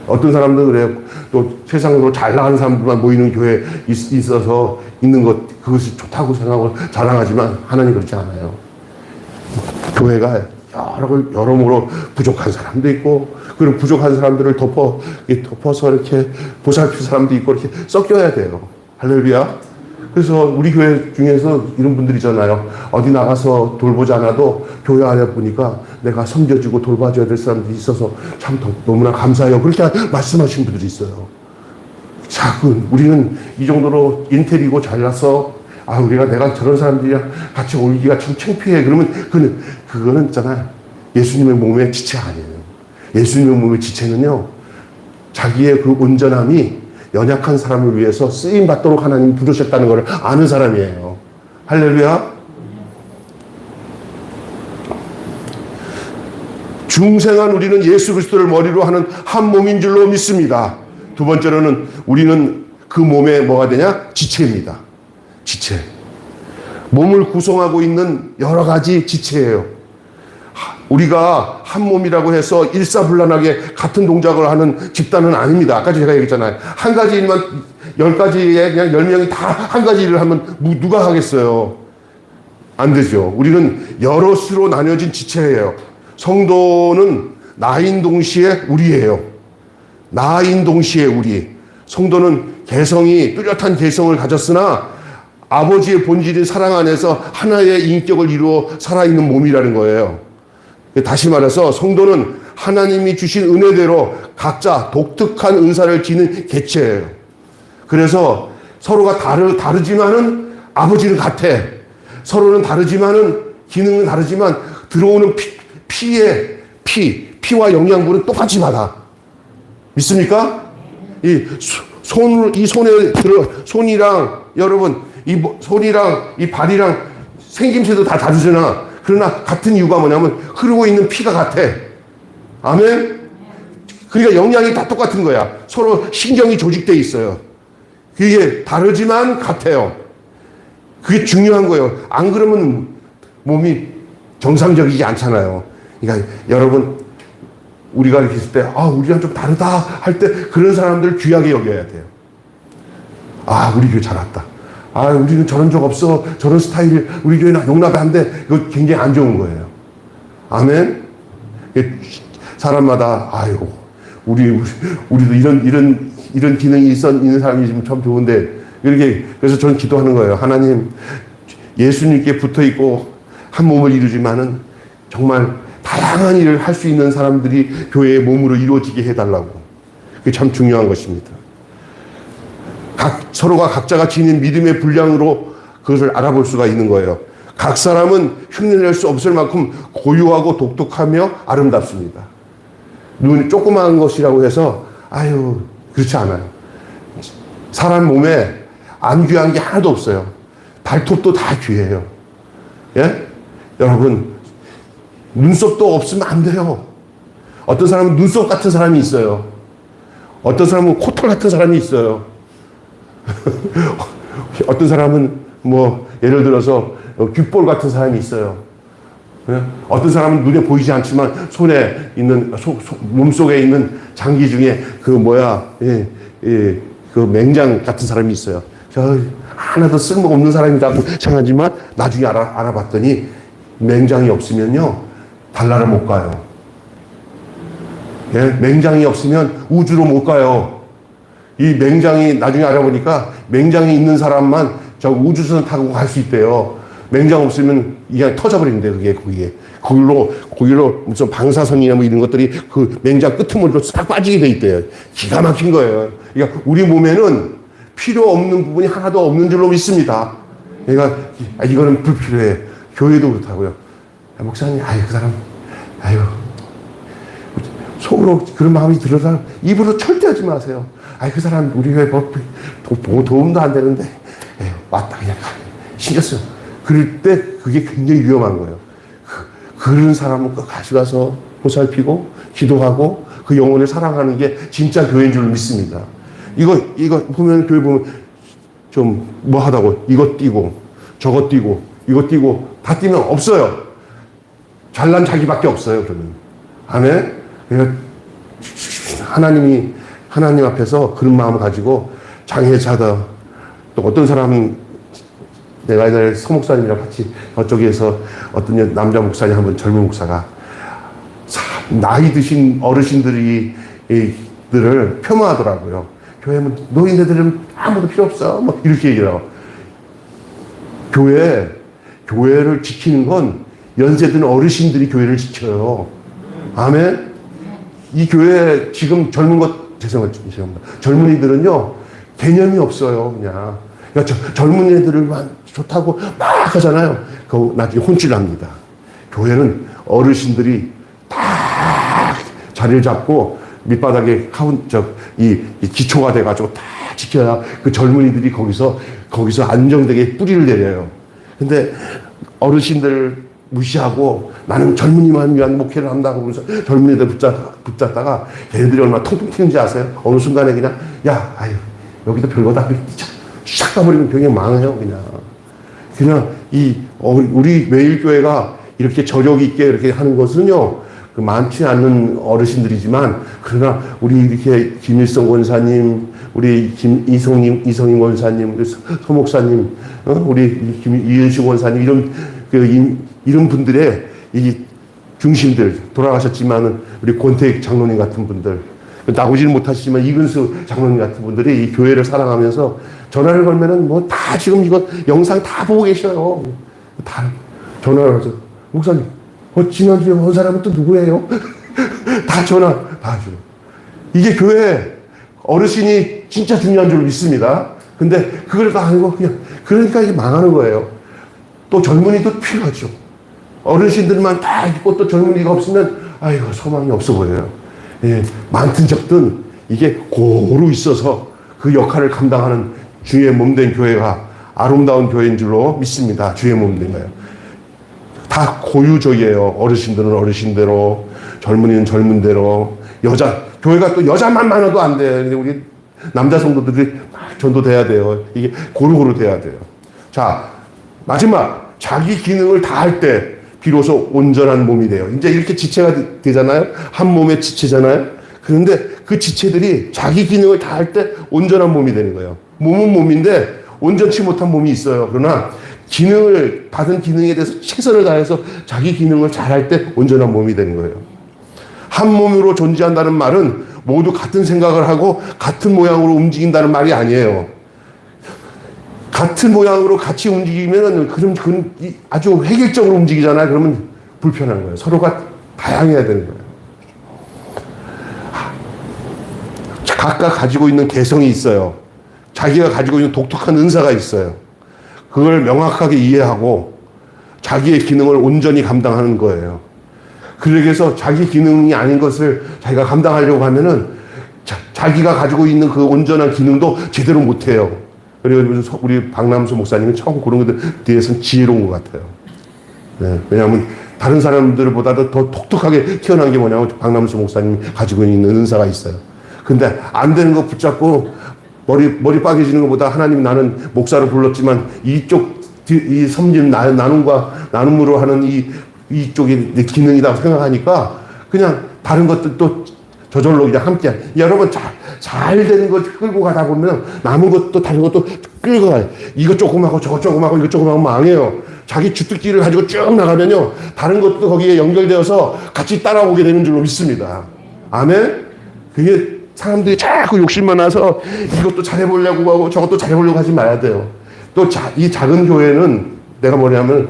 [SPEAKER 1] 어떤 사람들은 그래요. 또 세상으로 잘 나가는 사람들만 모이는 교회에 있어서 있는 것 그것이 좋다고 생각하고 자랑하지만 하나님 그렇지 않아요. 교회가 여러모로 부족한 사람도 있고, 그런 부족한 사람들을 덮어서 이렇게 보살필 사람도 있고, 이렇게 섞여야 돼요. 할렐루야. 그래서 우리 교회 중에서 이런 분들이잖아요. 어디 나가서 돌보지 않아도 교회 안에 보니까 내가 섬겨주고 돌봐줘야 될 사람들이 있어서 참 너무나 감사해요. 그렇게 말씀하신 분들이 있어요. 자, 우리는 이 정도로 인텔이고 잘나서 내가 저런 사람들이랑 같이 어울리기가 참 창피해. 그러면 그거는 있잖아요. 예수님의 몸의 지체 아니에요. 예수님의 몸의 지체는요, 자기의 그 온전함이 연약한 사람을 위해서 쓰임 받도록 하나님이 부르셨다는 것을 아는 사람이에요. 할렐루야. 중생한 우리는 예수 그리스도를 머리로 하는 한 몸인 줄로 믿습니다. 두 번째로는 우리는 그 몸에 뭐가 되냐? 지체입니다. 지체. 몸을 구성하고 있는 여러 가지 지체예요. 우리가 한 몸이라고 해서 일사불란하게 같은 동작을 하는 집단은 아닙니다. 아까 제가 얘기했잖아요. 한 가지 일만 10가지에 그냥 10명이 다 한 가지 일을 하면 누가 하겠어요? 안 되죠. 우리는 여럿으로 나뉘어진 지체예요. 성도는 나인 동시에 우리예요. 나인 동시에 우리. 성도는 뚜렷한 개성을 가졌으나 아버지의 본질인 사랑 안에서 하나의 인격을 이루어 살아있는 몸이라는 거예요. 다시 말해서 성도는 하나님이 주신 은혜대로 각자 독특한 은사를 지닌 개체예요. 그래서 서로가 다르지만은 아버지는 같아. 서로는 다르지만은 기능은 다르지만 들어오는 피와 영양분은 똑같이 받아. 믿습니까? 손이랑 여러분 손이랑 이 발이랑 생김새도 다 다르잖아. 그러나 같은 이유가 뭐냐면 흐르고 있는 피가 같아. 아멘? 그러니까 영양이 다 똑같은 거야. 서로 신경이 조직되어 있어요. 그게 다르지만 같아요. 그게 중요한 거예요. 안 그러면 몸이 정상적이지 않잖아요. 그러니까 여러분, 우리가 이렇게 있을 때, 우리랑 좀 다르다 할 때 그런 사람들 귀하게 여겨야 돼요. 우리 교회 잘 왔다. 우리는 저런 적 없어. 저런 스타일 우리 교회는 용납이 안 돼. 이거 굉장히 안 좋은 거예요. 아멘? 사람마다, 우리도 이런 기능이 있는 사람이 있으면 참 좋은데, 그래서 저는 기도하는 거예요. 하나님, 예수님께 붙어 있고 한 몸을 이루지만은 정말 다양한 일을 할 수 있는 사람들이 교회의 몸으로 이루어지게 해달라고. 그게 참 중요한 것입니다. 서로가 각자가 지닌 믿음의 분량으로 그것을 알아볼 수가 있는 거예요. 각 사람은 흉내낼 수 없을 만큼 고유하고 독특하며 아름답습니다. 눈이 조그마한 것이라고 해서 그렇지 않아요. 사람 몸에 안 귀한 게 하나도 없어요. 발톱도 다 귀해요. 예? 여러분, 눈썹도 없으면 안 돼요. 어떤 사람은 눈썹 같은 사람이 있어요. 어떤 사람은 코털 같은 사람이 있어요. 어떤 사람은 예를 들어서 귓볼 같은 사람이 있어요. 어떤 사람은 눈에 보이지 않지만 손에 있는 몸속에 있는 장기 중에 그 맹장 같은 사람이 있어요. 하나도 쓸모가 없는 사람이라고 생각하지만 나중에 알아봤더니 맹장이 없으면요 달나라 못 가요. 예? 맹장이 없으면 우주로 못 가요. 이 맹장이 나중에 알아보니까 맹장이 있는 사람만 저 우주선 타고 갈 수 있대요. 맹장 없으면 이게 터져버린대요. 거기로 무슨 방사선이나 이런 것들이 그 맹장 끄트머리로 싹 빠지게 돼 있대요. 기가 막힌 거예요. 그러니까 우리 몸에는 필요 없는 부분이 하나도 없는 줄로 믿습니다. 그러니까 이거는 불필요해. 교회도 그렇다고요. 목사님, 그 사람, 속으로 그런 마음이 들어서 입으로 절대 하지 마세요. 그 사람 우리 교회 도움도 안 되는데, 왔다 그냥 신경 써. 그럴 때 그게 굉장히 위험한 거예요. 그런 사람은 같이 가서 보살피고 기도하고 그 영혼을 사랑하는 게 진짜 교회인 줄 믿습니다. 이거 보면 교회 보면 좀 하다고 이거 뛰고 저거 뛰고 이거 뛰고 다 뛰면 없어요. 잘난 자기밖에 없어요. 그러면 아멘. 그러니까 하나님 앞에서 그런 마음을 가지고 장애자다. 또 어떤 사람은 내가 옛날에 서목사님이랑 같이 저쪽에서 어떤 남자 목사님 한 번 젊은 목사가 나이 드신 어르신들을 폄하하더라고요. 교회는 노인네들은 아무도 필요 없어. 이렇게 얘기하고. 교회를 지키는 건 연세든 어르신들이 교회를 지켜요. 아멘? 이 교회 지금 죄송합니다. 젊은이들은요, 개념이 없어요, 그냥. 그러니까 젊은 애들만 좋다고 막 하잖아요. 그거 나중에 혼쭐납니다. 교회는 어르신들이 다 자리를 잡고 밑바닥에 이 기초가 돼가지고 다 지켜야 그 젊은이들이 거기서 안정되게 뿌리를 내려요. 근데 어르신들 무시하고 나는 젊은이만 위한 목회를 한다고 그래서 젊은이들 붙잡다가 걔네들이 얼마나 통통 튀는지 아세요? 어느 순간에 그냥 여기도 별거 다 샥 가버리면 그냥 망해요, 그냥 우리 매일교회가 이렇게 저력 있게 이렇게 하는 것은요, 많지 않은 어르신들이지만, 그러나 우리 이렇게 김일성 권사님, 우리 이성임 권사님, 우리 서 목사님, 우리 이은식 권사님, 이런 분들의 이 중심들, 돌아가셨지만은 우리 권태익 장로님 같은 분들, 나오지는 못하시지만 이근수 장로님 같은 분들이 이 교회를 사랑하면서 전화를 걸면은 뭐 다 지금 이거 영상 다 보고 계셔요. 다 전화를 해서, 목사님, 지난주에 온 사람은 또 누구예요? 다 전화 다 하죠. 이게 교회 어르신이 진짜 중요한 줄 믿습니다. 근데 그걸 다 아니고 그러니까 이게 망하는 거예요. 또 젊은이도 필요하죠. 어르신들만 다 있고 또 젊은이가 없으면 소망이 없어 보여요. 예, 많든 적든 이게 고루 있어서 그 역할을 감당하는 주의 몸된 교회가 아름다운 교회인 줄로 믿습니다. 주의 몸된 거예요. 다 고유적이에요. 어르신들은 어르신대로, 젊은이는 젊은대로, 교회가 또 여자만 많아도 안 돼. 근데 우리 남자 성도들이 전도돼야 돼요. 이게 고루고루 돼야 돼요. 자, 마지막, 자기 기능을 다 할 때 비로소 온전한 몸이 돼요. 이제 이렇게 지체가 되잖아요. 한 몸의 지체잖아요. 그런데 그 지체들이 자기 기능을 다 할 때 온전한 몸이 되는 거예요. 몸은 몸인데 온전치 못한 몸이 있어요. 그러나 받은 기능에 대해서 최선을 다해서 자기 기능을 잘할 때 온전한 몸이 되는 거예요. 한 몸으로 존재한다는 말은 모두 같은 생각을 하고 같은 모양으로 움직인다는 말이 아니에요. 같은 모양으로 같이 움직이면 그럼 아주 획일적으로 움직이잖아요. 그러면 불편한 거예요. 서로가 다양해야 되는 거예요. 각각 가지고 있는 개성이 있어요. 자기가 가지고 있는 독특한 은사가 있어요. 그걸 명확하게 이해하고 자기의 기능을 온전히 감당하는 거예요. 그래서 자기 기능이 아닌 것을 자기가 감당하려고 하면은 자기가 가지고 있는 그 온전한 기능도 제대로 못해요. 그래서 우리 박남수 목사님은 처음 그런 것들 뒤에서는 지혜로운 것 같아요. 네, 왜냐하면 다른 사람들보다도 더 독특하게 태어난 게 뭐냐면 박남수 목사님이 가지고 있는 은사가 있어요. 근데 안 되는 거 붙잡고 머리 빠개지는 것보다 하나님 나는 목사로 불렀지만 이 섬김 나눔으로 하는 이쪽이 내 기능이다 생각하니까 그냥 다른 것들도 저절로 그냥 함께 여러분 잘 되는 거 끌고 가다 보면 남은 것도 다른 것도 끌고 가요. 이거 조금 하고 저거 조금 하고 이거 조금 하고 망해요. 자기 주특기를 가지고 쭉 나가면요 다른 것도 거기에 연결되어서 같이 따라오게 되는 줄로 믿습니다. 아멘. 그게 사람들이 자꾸 욕심만 나서 이것도 잘해보려고 하고 저것도 잘해보려고 하지 말아야 돼요. 또 이 작은 교회는 내가 뭐냐면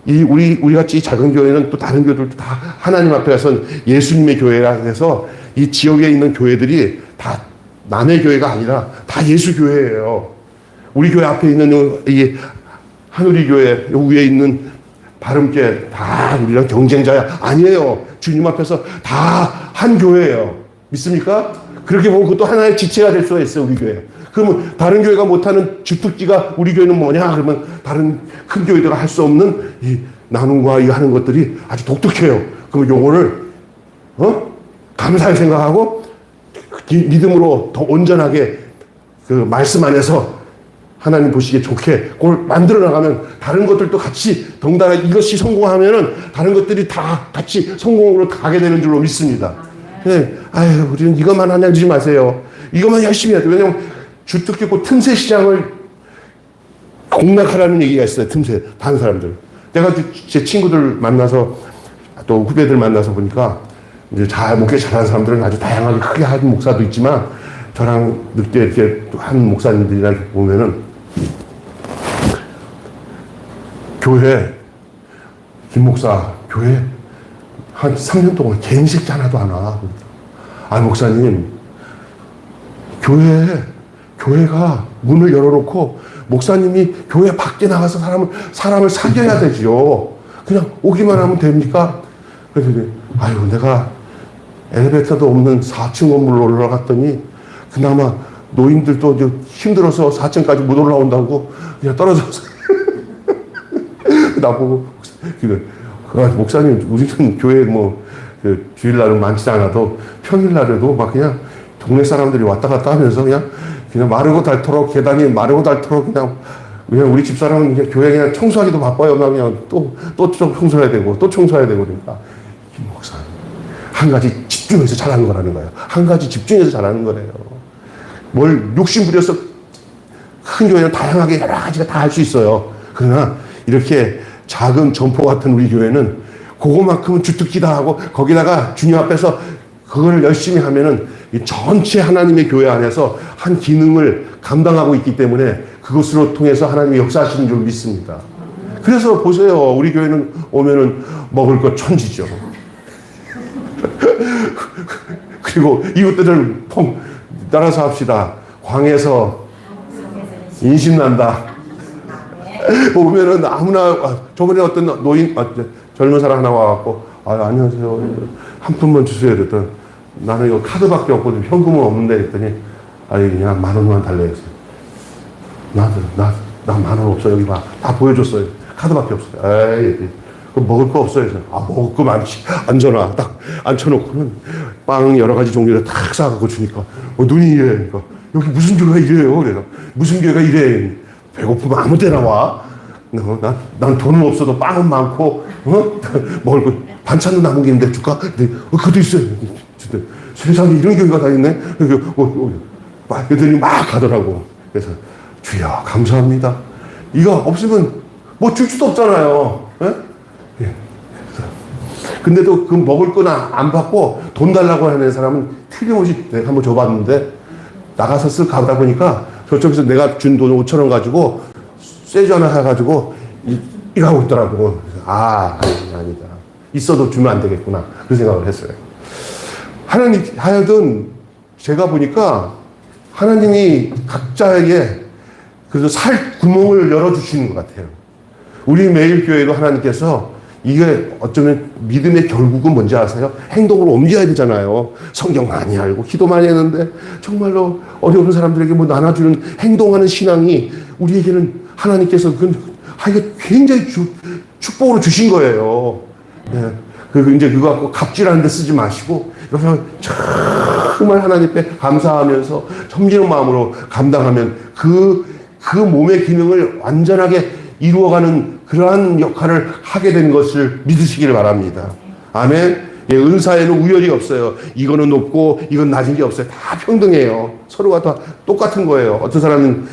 [SPEAKER 1] 우리 같이 작은 교회는 또 다른 교회들도 다 하나님 앞에 가서 예수님의 교회라 해서 이 지역에 있는 교회들이 다 남의 교회가 아니라 다 예수 교회예요. 우리 교회 앞에 있는 이 하누리 교회 위에 있는 바름교회 다 우리랑 경쟁자야 아니에요. 주님 앞에서 다 한 교회예요. 믿습니까? 그렇게 보면 그것도 하나의 지체가 될 수가 있어요. 우리 교회. 그러면 다른 교회가 못하는 주특기가 우리 교회는 뭐냐? 그러면 다른 큰 교회들가 할 수 없는 이 나눔과 이 하는 것들이 아주 독특해요. 그러면 요거를 감사하게 생각하고 믿음으로 더 온전하게 그 말씀 안에서 하나님 보시기에 좋게 그걸 만들어 나가면 다른 것들도 같이 덩달아 이것이 성공하면은 다른 것들이 다 같이 성공으로 가게 되는 줄로 믿습니다. 네. 우리는 이것만 하지 마세요. 이것만 열심히 해야 돼요. 왜냐면 주특기 고 틈새 시장을 공략하라는 얘기가 있어요. 틈새. 다른 사람들. 내가 제 친구들 만나서 또 후배들 만나서 보니까 이제 목회 잘하는 사람들은 아주 다양하게 크게 하는 목사도 있지만 저랑 늦게 이렇게 한 목사님들이랑 보면은 교회, 김 목사, 교회 한 3년 동안 개인식지 하나도 안 와. 아, 목사님, 교회가 문을 열어놓고 목사님이 교회 밖에 나가서 사람을 사귀어야 되지요. 그냥 오기만 하면 됩니까? 그래서, 아유, 내가 엘리베이터도 없는 4층 건물로 올라갔더니 그나마 노인들도 힘들어서 4층까지 못 올라온다고 그냥 떨어져서 나보고 목사님 우리는 교회 주일날은 많지 않아도 평일날에도 막 그냥 동네 사람들이 왔다 갔다 하면서 그냥 마르고 닳도록 계단이 마르고 닳도록 그냥 우리 집사람은 그냥 교회 그냥 청소하기도 바빠요. 그냥 또 청소해야 되고 또 청소해야 되고 그러니까 김 목사님 한 가지 집중해서 잘하는 거라는 거예요. 한 가지 집중해서 잘하는 거래요. 뭘 욕심 부려서 큰 교회는 다양하게 여러 가지가 다 할 수 있어요. 그러나 이렇게 작은 점포 같은 우리 교회는 그거만큼은 주특기다 하고 거기다가 주님 앞에서 그거를 열심히 하면은 이 전체 하나님의 교회 안에서 한 기능을 감당하고 있기 때문에 그것으로 통해서 하나님이 역사하시는 줄 믿습니다. 그래서 보세요. 우리 교회는 오면은 먹을 것 천지죠. 그리고 이웃들을 따라서 합시다. 광에서 인심난다. 오면은 아무나, 저번에 어떤 젊은 사람 하나 와갖고, 안녕하세요. 한 푼만 주세요. 그랬더니, 나는 이거 카드밖에 없거든. 현금은 없는데. 그랬더니, 그냥 10,000원만 달래. 했어요. 나 10,000원 없어. 여기 봐. 다 보여줬어요. 카드밖에 없어요. 에이, 먹을 거 없어요. 먹을 거 많지. 앉아놔. 딱 앉혀놓고는 빵 여러 가지 종류를 딱 싸갖고 주니까, 눈이 이래. 그러니까, 여기 무슨 교회가 이래요? 그래서, 무슨 교회가 이래? 배고프면 아무 데나 와. 난 돈은 없어도 빵은 많고, 먹을 거, 반찬도 남은 게 있는데 줄까? 그것도 있어요. 세상에 이런 교회가 다 있네? 애들이 막 가더라고. 그래서, 주여, 감사합니다. 이거 없으면 뭐 줄 수도 없잖아요. 예. 근데도 그 먹을 거나 안 받고 돈 달라고 하는 사람은 틀림없이 내가 한번 줘봤는데, 나가서 쓱 가다 보니까 저쪽에서 내가 준 돈 5,000원 가지고 쇠주 하나 사가지고 이러고 있더라고. 아니다. 있어도 주면 안 되겠구나. 그 생각을 했어요. 하여튼 제가 보니까 하나님이 각자에게 그래서 살 구멍을 열어주시는 것 같아요. 우리 매일교회도 하나님께서 이게 어쩌면 믿음의 결국은 뭔지 아세요? 행동으로 옮겨야 되잖아요. 성경 많이 알고 기도 많이 했는데 정말로 어려운 사람들에게 나눠주는 행동하는 신앙이 우리에게는 하나님께서 굉장히 축복으로 주신 거예요. 네. 그리고 이제 그거 갖고 갑질하는 데 쓰지 마시고 그래서 정말 하나님께 감사하면서 섬기는 마음으로 감당하면 그 몸의 기능을 완전하게 이루어가는 그러한 역할을 하게 된 것을 믿으시기를 바랍니다. 아멘. 예, 은사에는 우열이 없어요. 이거는 높고 이건 낮은 게 없어요. 다 평등해요. 서로가 다 똑같은 거예요. 어떤 사람은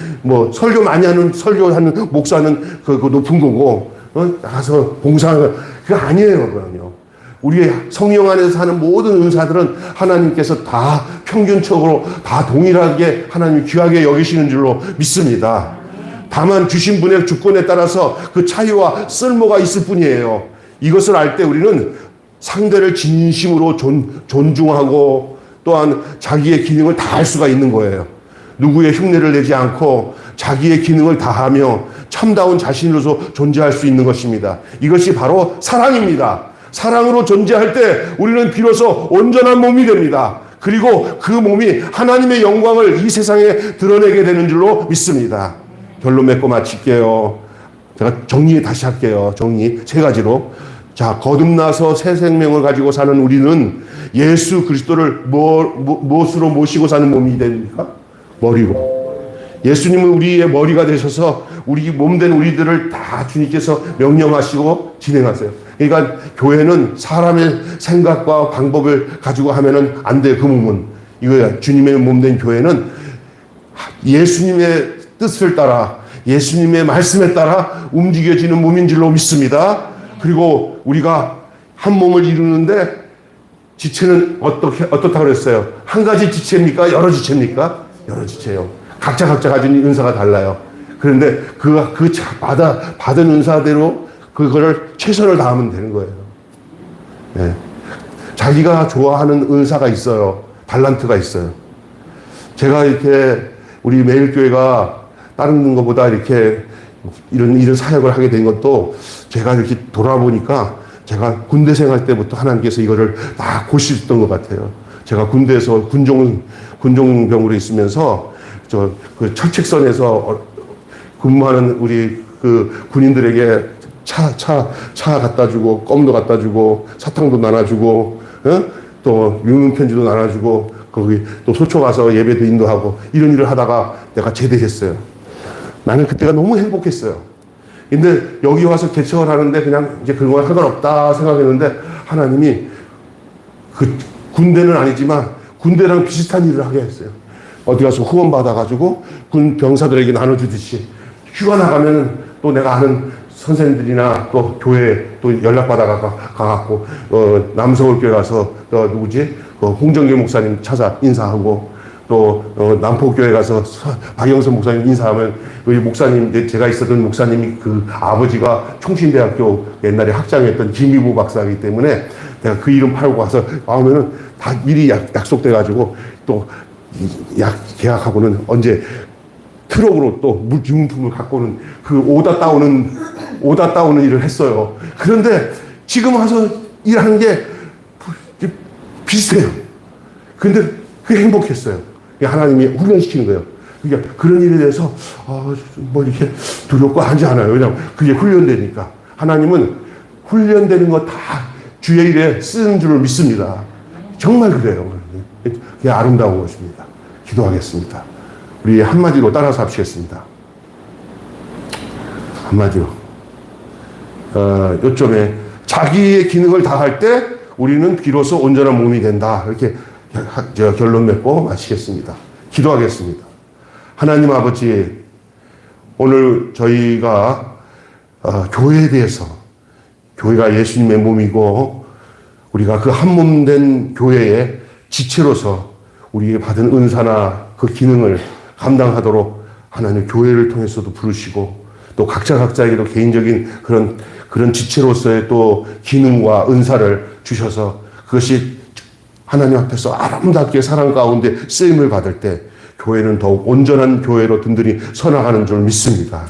[SPEAKER 1] 설교 많이 하는 설교하는 목사는 그 높은 거고 나가서 봉사하는 그거 아니에요. 그럼요. 우리의 성령 안에서 하는 모든 은사들은 하나님께서 다 평균적으로 다 동일하게 하나님 귀하게 여기시는 줄로 믿습니다. 다만 주신 분의 주권에 따라서 그 차이와 쓸모가 있을 뿐이에요. 이것을 알 때 우리는 상대를 진심으로 존중하고 또한 자기의 기능을 다할 수가 있는 거예요. 누구의 흉내를 내지 않고 자기의 기능을 다하며 참다운 자신으로서 존재할 수 있는 것입니다. 이것이 바로 사랑입니다. 사랑으로 존재할 때 우리는 비로소 온전한 몸이 됩니다. 그리고 그 몸이 하나님의 영광을 이 세상에 드러내게 되는 줄로 믿습니다. 결론 맺고 마칠게요. 제가 정리 다시 할게요. 정리 3가지로. 자, 거듭나서 새 생명을 가지고 사는 우리는 예수 그리스도를 무엇으로 모시고 사는 몸이 됩니까? 머리로. 예수님은 우리의 머리가 되셔서 우리 몸된 우리들을 다 주님께서 명령하시고 진행하세요. 그러니까 교회는 사람의 생각과 방법을 가지고 하면은 안 돼요. 그 몸은. 이거야. 주님의 몸된 교회는 예수님의 뜻을 따라 예수님의 말씀에 따라 움직여지는 몸인 줄로 믿습니다. 그리고 우리가 한 몸을 이루는데 지체는 어떻다고 그랬어요? 한 가지 지체입니까? 여러 지체입니까? 여러 지체요. 각자 가진 은사가 달라요. 그런데 받은 은사대로 그거를 최선을 다하면 되는 거예요. 예. 자기가 좋아하는 은사가 있어요. 달란트가 있어요. 제가 이렇게 우리 매일교회가 다른 것보다 이렇게 이런 사역을 하게 된 것도 제가 이렇게 돌아보니까 제가 군대 생활 때부터 하나님께서 이거를 다 고시셨던 것 같아요. 제가 군대에서 군종병으로 있으면서 그 철책선에서 근무하는 우리 그 군인들에게 차 갖다 주고, 껌도 갖다 주고, 사탕도 나눠주고, 또 유명편지도 나눠주고, 거기 또 소초 가서 예배도 인도하고, 이런 일을 하다가 내가 제대했어요. 나는 그때가 너무 행복했어요. 근데 여기 와서 개척을 하는데 그냥 이제 그런 건 상관없다 생각했는데 하나님이 그 군대는 아니지만 군대랑 비슷한 일을 하게 했어요. 어디 가서 후원 받아가지고 군 병사들에게 나눠주듯이 휴가 나가면은 또 내가 아는 선생님들이나 또 교회 또 연락받아가갖고 남서울교회 가서 홍정계 목사님 찾아 인사하고 또 남포교회 가서 박영선 목사님 인사하면 우리 목사님 제가 있었던 목사님이 그 아버지가 총신대학교 옛날에 학장했던 김희부 박사이기 때문에 내가 그 이름 팔고 와서 나오면은 다 미리 약속돼 가지고 또 계약하고는 언제 트럭으로 또 유품을 갖고 오는 그 오다 따오는 일을 했어요. 그런데 지금 와서 일하는 게 비슷해요. 근데 그게 행복했어요. 하나님이 훈련시키는 거예요. 그러니까 그런 일에 대해서 뭐 이렇게 두렵고 하지 않아요. 왜냐하면 그게 훈련되니까. 하나님은 훈련되는 거 다 주의 일에 쓰는 줄을 믿습니다. 정말 그래요. 그게 아름다운 것입니다. 기도하겠습니다. 우리 한마디로 따라서 합시겠습니다. 한마디로. 요점에 자기의 기능을 다할 때 우리는 비로소 온전한 몸이 된다. 이렇게 결론 맺고 마치겠습니다. 기도하겠습니다. 하나님 아버지, 오늘 저희가 교회에 대해서, 교회가 예수님의 몸이고 우리가 그 한 몸 된 교회의 지체로서 우리에게 받은 은사나 그 기능을 감당하도록 하나님 교회를 통해서도 부르시고 또 각자에게도 개인적인 그런 지체로서의 또 기능과 은사를 주셔서 그것이 하나님 앞에서 아름답게 사랑 가운데 쓰임을 받을 때 교회는 더욱 온전한 교회로 든든히 서나가는 줄 믿습니다.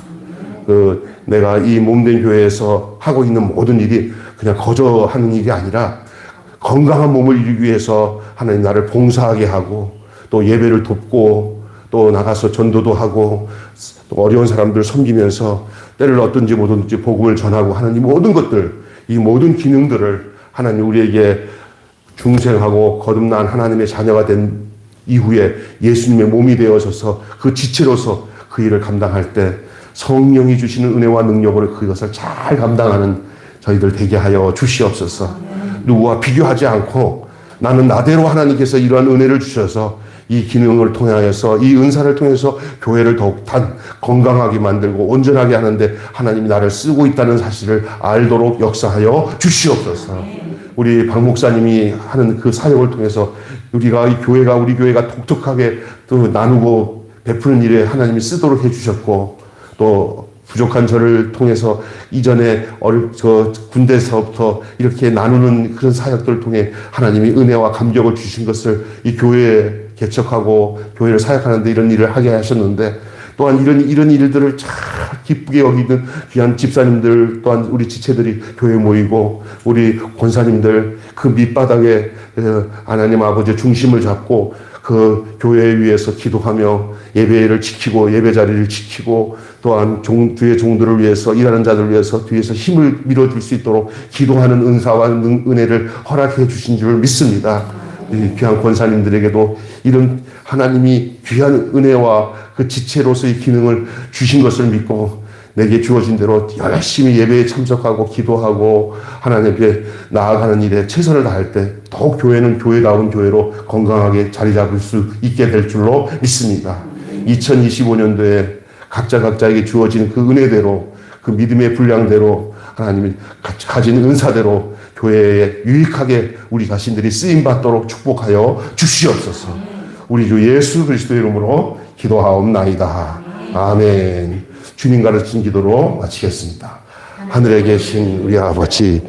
[SPEAKER 1] 내가 이 몸된 교회에서 하고 있는 모든 일이 그냥 거저 하는 일이 아니라 건강한 몸을 이루기 위해서 하나님 나를 봉사하게 하고 또 예배를 돕고 또 나가서 전도도 하고 또 어려운 사람들 섬기면서 때를 얻든지 못 얻든지 복음을 전하고 하는 이 모든 것들, 이 모든 기능들을 하나님 우리에게 중생하고 거듭난 하나님의 자녀가 된 이후에 예수님의 몸이 되어서서 그 지체로서 그 일을 감당할 때 성령이 주시는 은혜와 능력으로 그것을 잘 감당하는 저희들 되게 하여 주시옵소서. 누구와 비교하지 않고 나는 나대로 하나님께서 이러한 은혜를 주셔서 이 기능을 통하여서 이 은사를 통해서 교회를 더욱 건강하게 만들고 온전하게 하는데 하나님이 나를 쓰고 있다는 사실을 알도록 역사하여 주시옵소서. 우리 박 목사님이 하는 그 사역을 통해서 우리 교회가 독특하게 또 나누고 베푸는 일에 하나님이 쓰도록 해주셨고 또 부족한 저를 통해서 이전에 군대에서부터 이렇게 나누는 그런 사역들을 통해 하나님이 은혜와 감격을 주신 것을 이 교회에 개척하고 교회를 사역하는데 이런 일을 하게 하셨는데 또한 이런 일들을 잘 기쁘게 여기는 귀한 집사님들 또한 우리 지체들이 교회에 모이고 우리 권사님들 그 밑바닥에 하나님 아버지의 중심을 잡고 그 교회 위해서 기도하며 예배를 지키고 예배 자리를 지키고 또한 뒤의 종들을 위해서 일하는 자들을 위해서 뒤에서 힘을 밀어줄 수 있도록 기도하는 은사와 은혜를 허락해 주신 줄 믿습니다. 귀한 권사님들에게도 이런 하나님이 귀한 은혜와 그 지체로서의 기능을 주신 것을 믿고 내게 주어진 대로 열심히 예배에 참석하고 기도하고 하나님께 나아가는 일에 최선을 다할 때 더욱 교회는 교회다운 교회로 건강하게 자리 잡을 수 있게 될 줄로 믿습니다. 2025년도에 각자에게 주어진 그 은혜대로 그 믿음의 분량대로 하나님이 가진 은사대로 교회에 유익하게 우리 자신들이 쓰임받도록 축복하여 주시옵소서. 우리 주 예수 그리스도의 이름으로 기도하옵나이다. 아멘. 주님 가르친 기도로 마치겠습니다. 하늘에 계신 우리 아버지